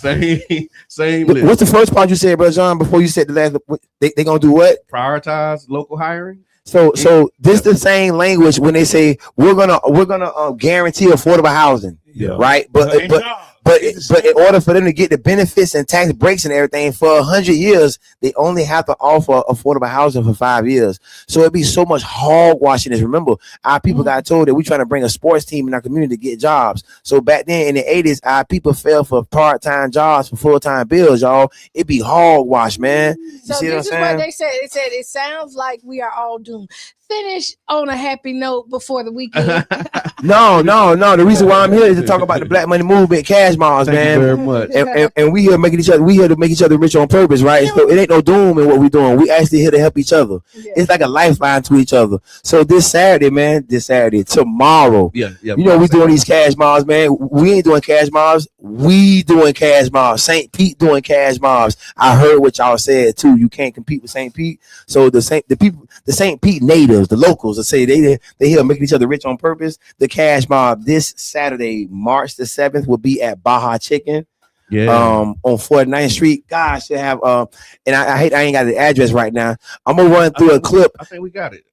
same list. What's the first part you said, Brother John? Before you said the last, they gonna do what? Prioritize local hiring. So this the same language when they say we're gonna guarantee affordable housing, right? But in order for them to get the benefits and tax breaks and everything for 100 years, they only have to offer affordable housing for 5 years. So it'd be so much hogwashing. Remember, our people got told that we're trying to bring a sports team in our community to get jobs. So back then in the 80s, our people fell for part-time jobs for full-time bills, y'all. It'd be hogwash, man. You so see this what I'm is what saying? they said. It said it sounds like we are all doomed. Finish on a happy note before the weekend. No. The reason why I'm here is to talk about the Black Money Movement, cash miles, man. Thank you very much. And we here making each other. We here to make each other rich on purpose, right? So it ain't no doom in what we're doing. We actually here to help each other. Yeah. It's like a lifeline to each other. So this Saturday, tomorrow, we doing these cash miles, man. We ain't doing cash miles. We doing cash miles. St. Pete doing cash miles. I heard what y'all said too. You can't compete with St. Pete. So the St. Pete natives, the locals, that say they here making each other rich on purpose. The cash mob this Saturday, March the 7th, will be at Baja Chicken. On 49th Street. Gosh, they have and I hate I ain't got the address right now. I'm gonna run through a clip. I think we got it.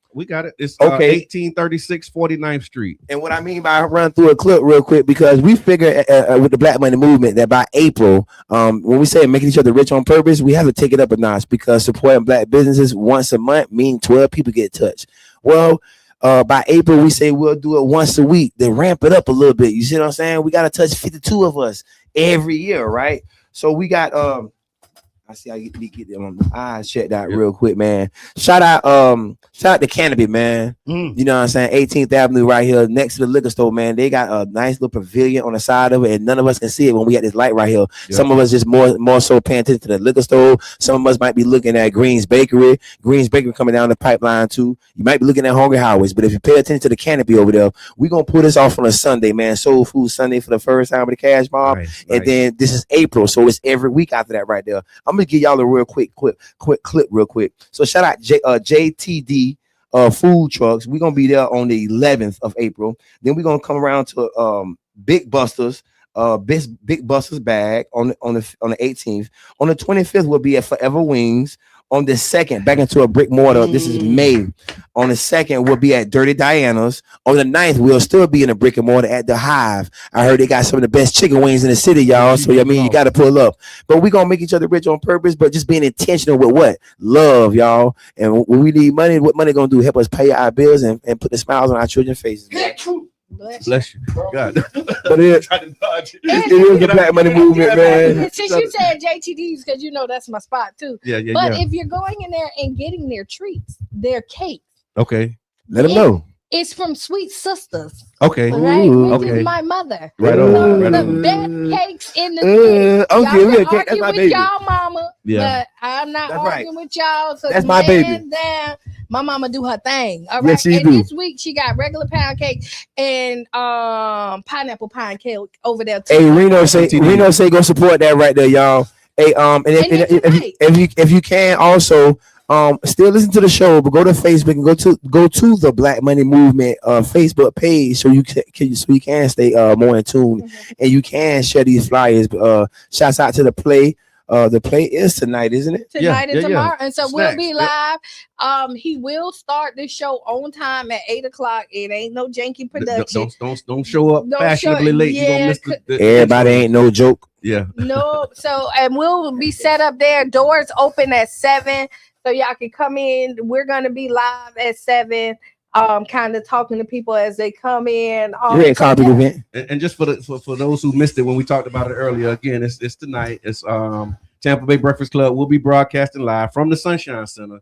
It's okay. 1836 49th Street. And what I mean by run through a clip real quick, because we figure with the Black Money Movement that by April, when we say making each other rich on purpose, we have to take it up a notch, because supporting Black businesses once a month means 12 people get touched. Well, by April, we say we'll do it once a week. Then ramp it up a little bit. You see what I'm saying? We got to touch 52 of us every year, right? So we got I see how you get them on the eyes checked out real quick, man. Shout out to Canopy, man. You know what I'm saying? 18th Avenue right here next to the liquor store, man. They got a nice little pavilion on the side of it, and none of us can see it when we got this light right here. Some of us just more so paying attention to the liquor store. Some of us might be looking at Green's Bakery coming down the pipeline too. You might be looking at Hungry Howard's, but if you pay attention to the Canopy over there, we're gonna pull this off on a Sunday, man. Soul Food Sunday for the first time with the Cash Mob. Nice. And then this is April, so it's every week after that right there. I'm gonna give y'all a real quick clip real quick. So shout out JTD food trucks. We're gonna be there on the 11th of April. Then we're gonna come around to Big Busters Big Busters bag on the 18th. On the 25th we'll be at Forever Wings. On the 2nd, back into a brick mortar. This is May. On the 2nd, we'll be at Dirty Diana's. On the 9th, we'll still be in a brick and mortar at the Hive. I heard they got some of the best chicken wings in the city, y'all. So I mean, you got to pull up. But we're gonna make each other rich on purpose, but just being intentional with what? Love, y'all. And when we need money, what money gonna do? Help us pay our bills and put the smiles on our children's faces. Bless you. God. But it is the Black Money Movement, man. Since you said JTDs, because you know that's my spot too. Yeah. But if you're going in there and getting their treats, their cakes. Okay. Let them know. It's from Sweet Sisters. Okay. Right? Which okay. is my mother. Right So on. Right the on. best cakes in the city. I'll Y'all give me a can cake. That's argue my with baby. y'all mama, Yeah. but I'm not That's arguing with y'all. So That's my baby. Down, my mama do her thing. All right. Yes, she and do. this week she got regular pound cake and pineapple pound cake over there too. Hey, Reno say go support that right there, y'all. Hey, and if you can also still listen to the show, but go to Facebook and go to the Black Money Movement Facebook page so you can stay more in tune and you can share these flyers. Shouts out to the play. The play is tonight, isn't it? Tonight and tomorrow. And so we'll Snacks. be live. He will start the show on time at 8:00. It ain't no janky production. Don't show up fashionably late. Yeah, you gonna miss the Everybody ain't no joke. Yeah. No, so and we'll be set up there. Doors open at 7, so y'all can come in. We're gonna be live at 7. Kind of talking to people as they come in. And just for those who missed it when we talked about it earlier, again, it's tonight. It's Tampa Bay Breakfast Club. We'll be broadcasting live from the Sunshine Center.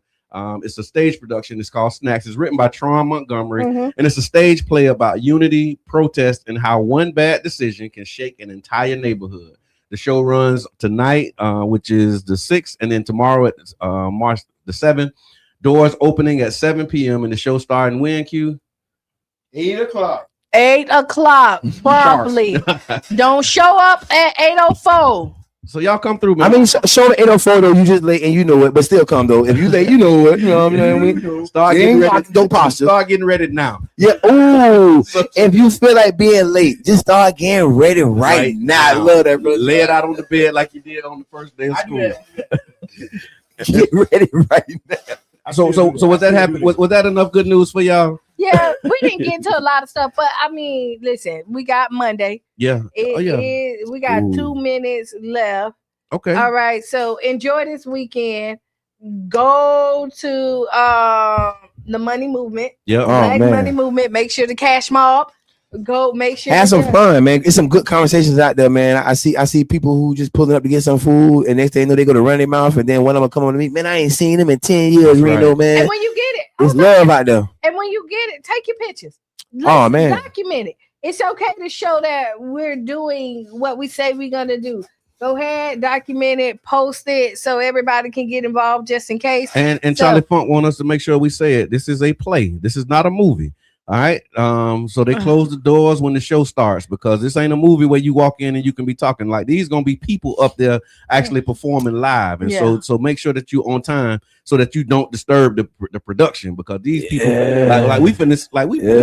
It's a stage production. It's called Snacks. It's written by Tron Montgomery, and it's a stage play about unity, protest, and how one bad decision can shake an entire neighborhood. The show runs tonight, which is the 6th, and then tomorrow at March the 7th. Doors opening at 7 p.m. and the show starting when, Q? 8:00. 8:00, probably. Don't show up at 8:04. So y'all come through, man. I mean, show the 8:04 though. You just late and you know it, but still come though. If you late, you know it. You know what I mean? Start getting ready. Don't posture. Start getting ready now. Yeah. Ooh. If you feel like being late, just start getting ready right now. I love that, bro. Lay it out on the bed like you did on the first day of school. Get ready right now. So was that happen? Was that enough good news for y'all? Yeah, we didn't get into a lot of stuff, but I mean, listen, we got Monday. Yeah. We got 2 minutes left. Okay. All right. So enjoy this weekend. Go to the Money Movement. Yeah. Black Money Movement. Make sure the cash mob. Go make sure. Have some fun, man. It's some good conversations out there, man. I see people who just pulling up to get some food, and next thing you know, they go to run their mouth, and then one of them come on to me, man. I ain't seen him in 10 years, Reno, man. And when you get it, it's love out there. And when you get it, take your pictures. Man, document it. It's okay to show that we're doing what we say we're gonna do. Go ahead, document it, post it, so everybody can get involved just in case. And Charlie Funk want us to make sure we say it. This is a play. This is not a movie. All right. So they close the doors when the show starts because this ain't a movie where you walk in and you can be talking. Like these gonna be people up there actually performing live, and so make sure that you on time so that you don't disturb the production because these people we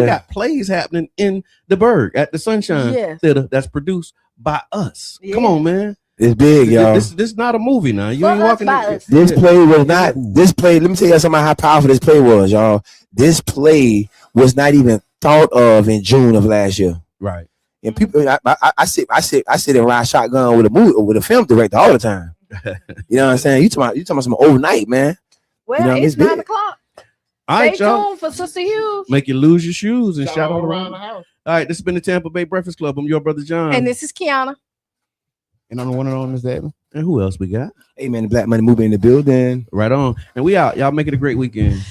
got plays happening in the Berg at the Sunshine Theater that's produced by us. Come on, man. It's big, y'all. This is not a movie now. You ain't walking in. This play was not. This play. Let me tell you something about how powerful this play was, y'all. This play was not even thought of in June of last year. Right. And people, I sit and ride shotgun with a film director all the time. You know what I'm saying? You talking about some overnight, man. Well, you know, it's 9 big. o'clock. All right, Stay y'all. tuned for Sister Hughes. Make you lose your shoes and shout all around the house. All right, this has been the Tampa Bay Breakfast Club. I'm your brother John. And this is Qiana. And I'm the one and only Miss Edmund. And who else we got? Hey man, the Black Money Movement in the building. Right on. And we out. Y'all make it a great weekend.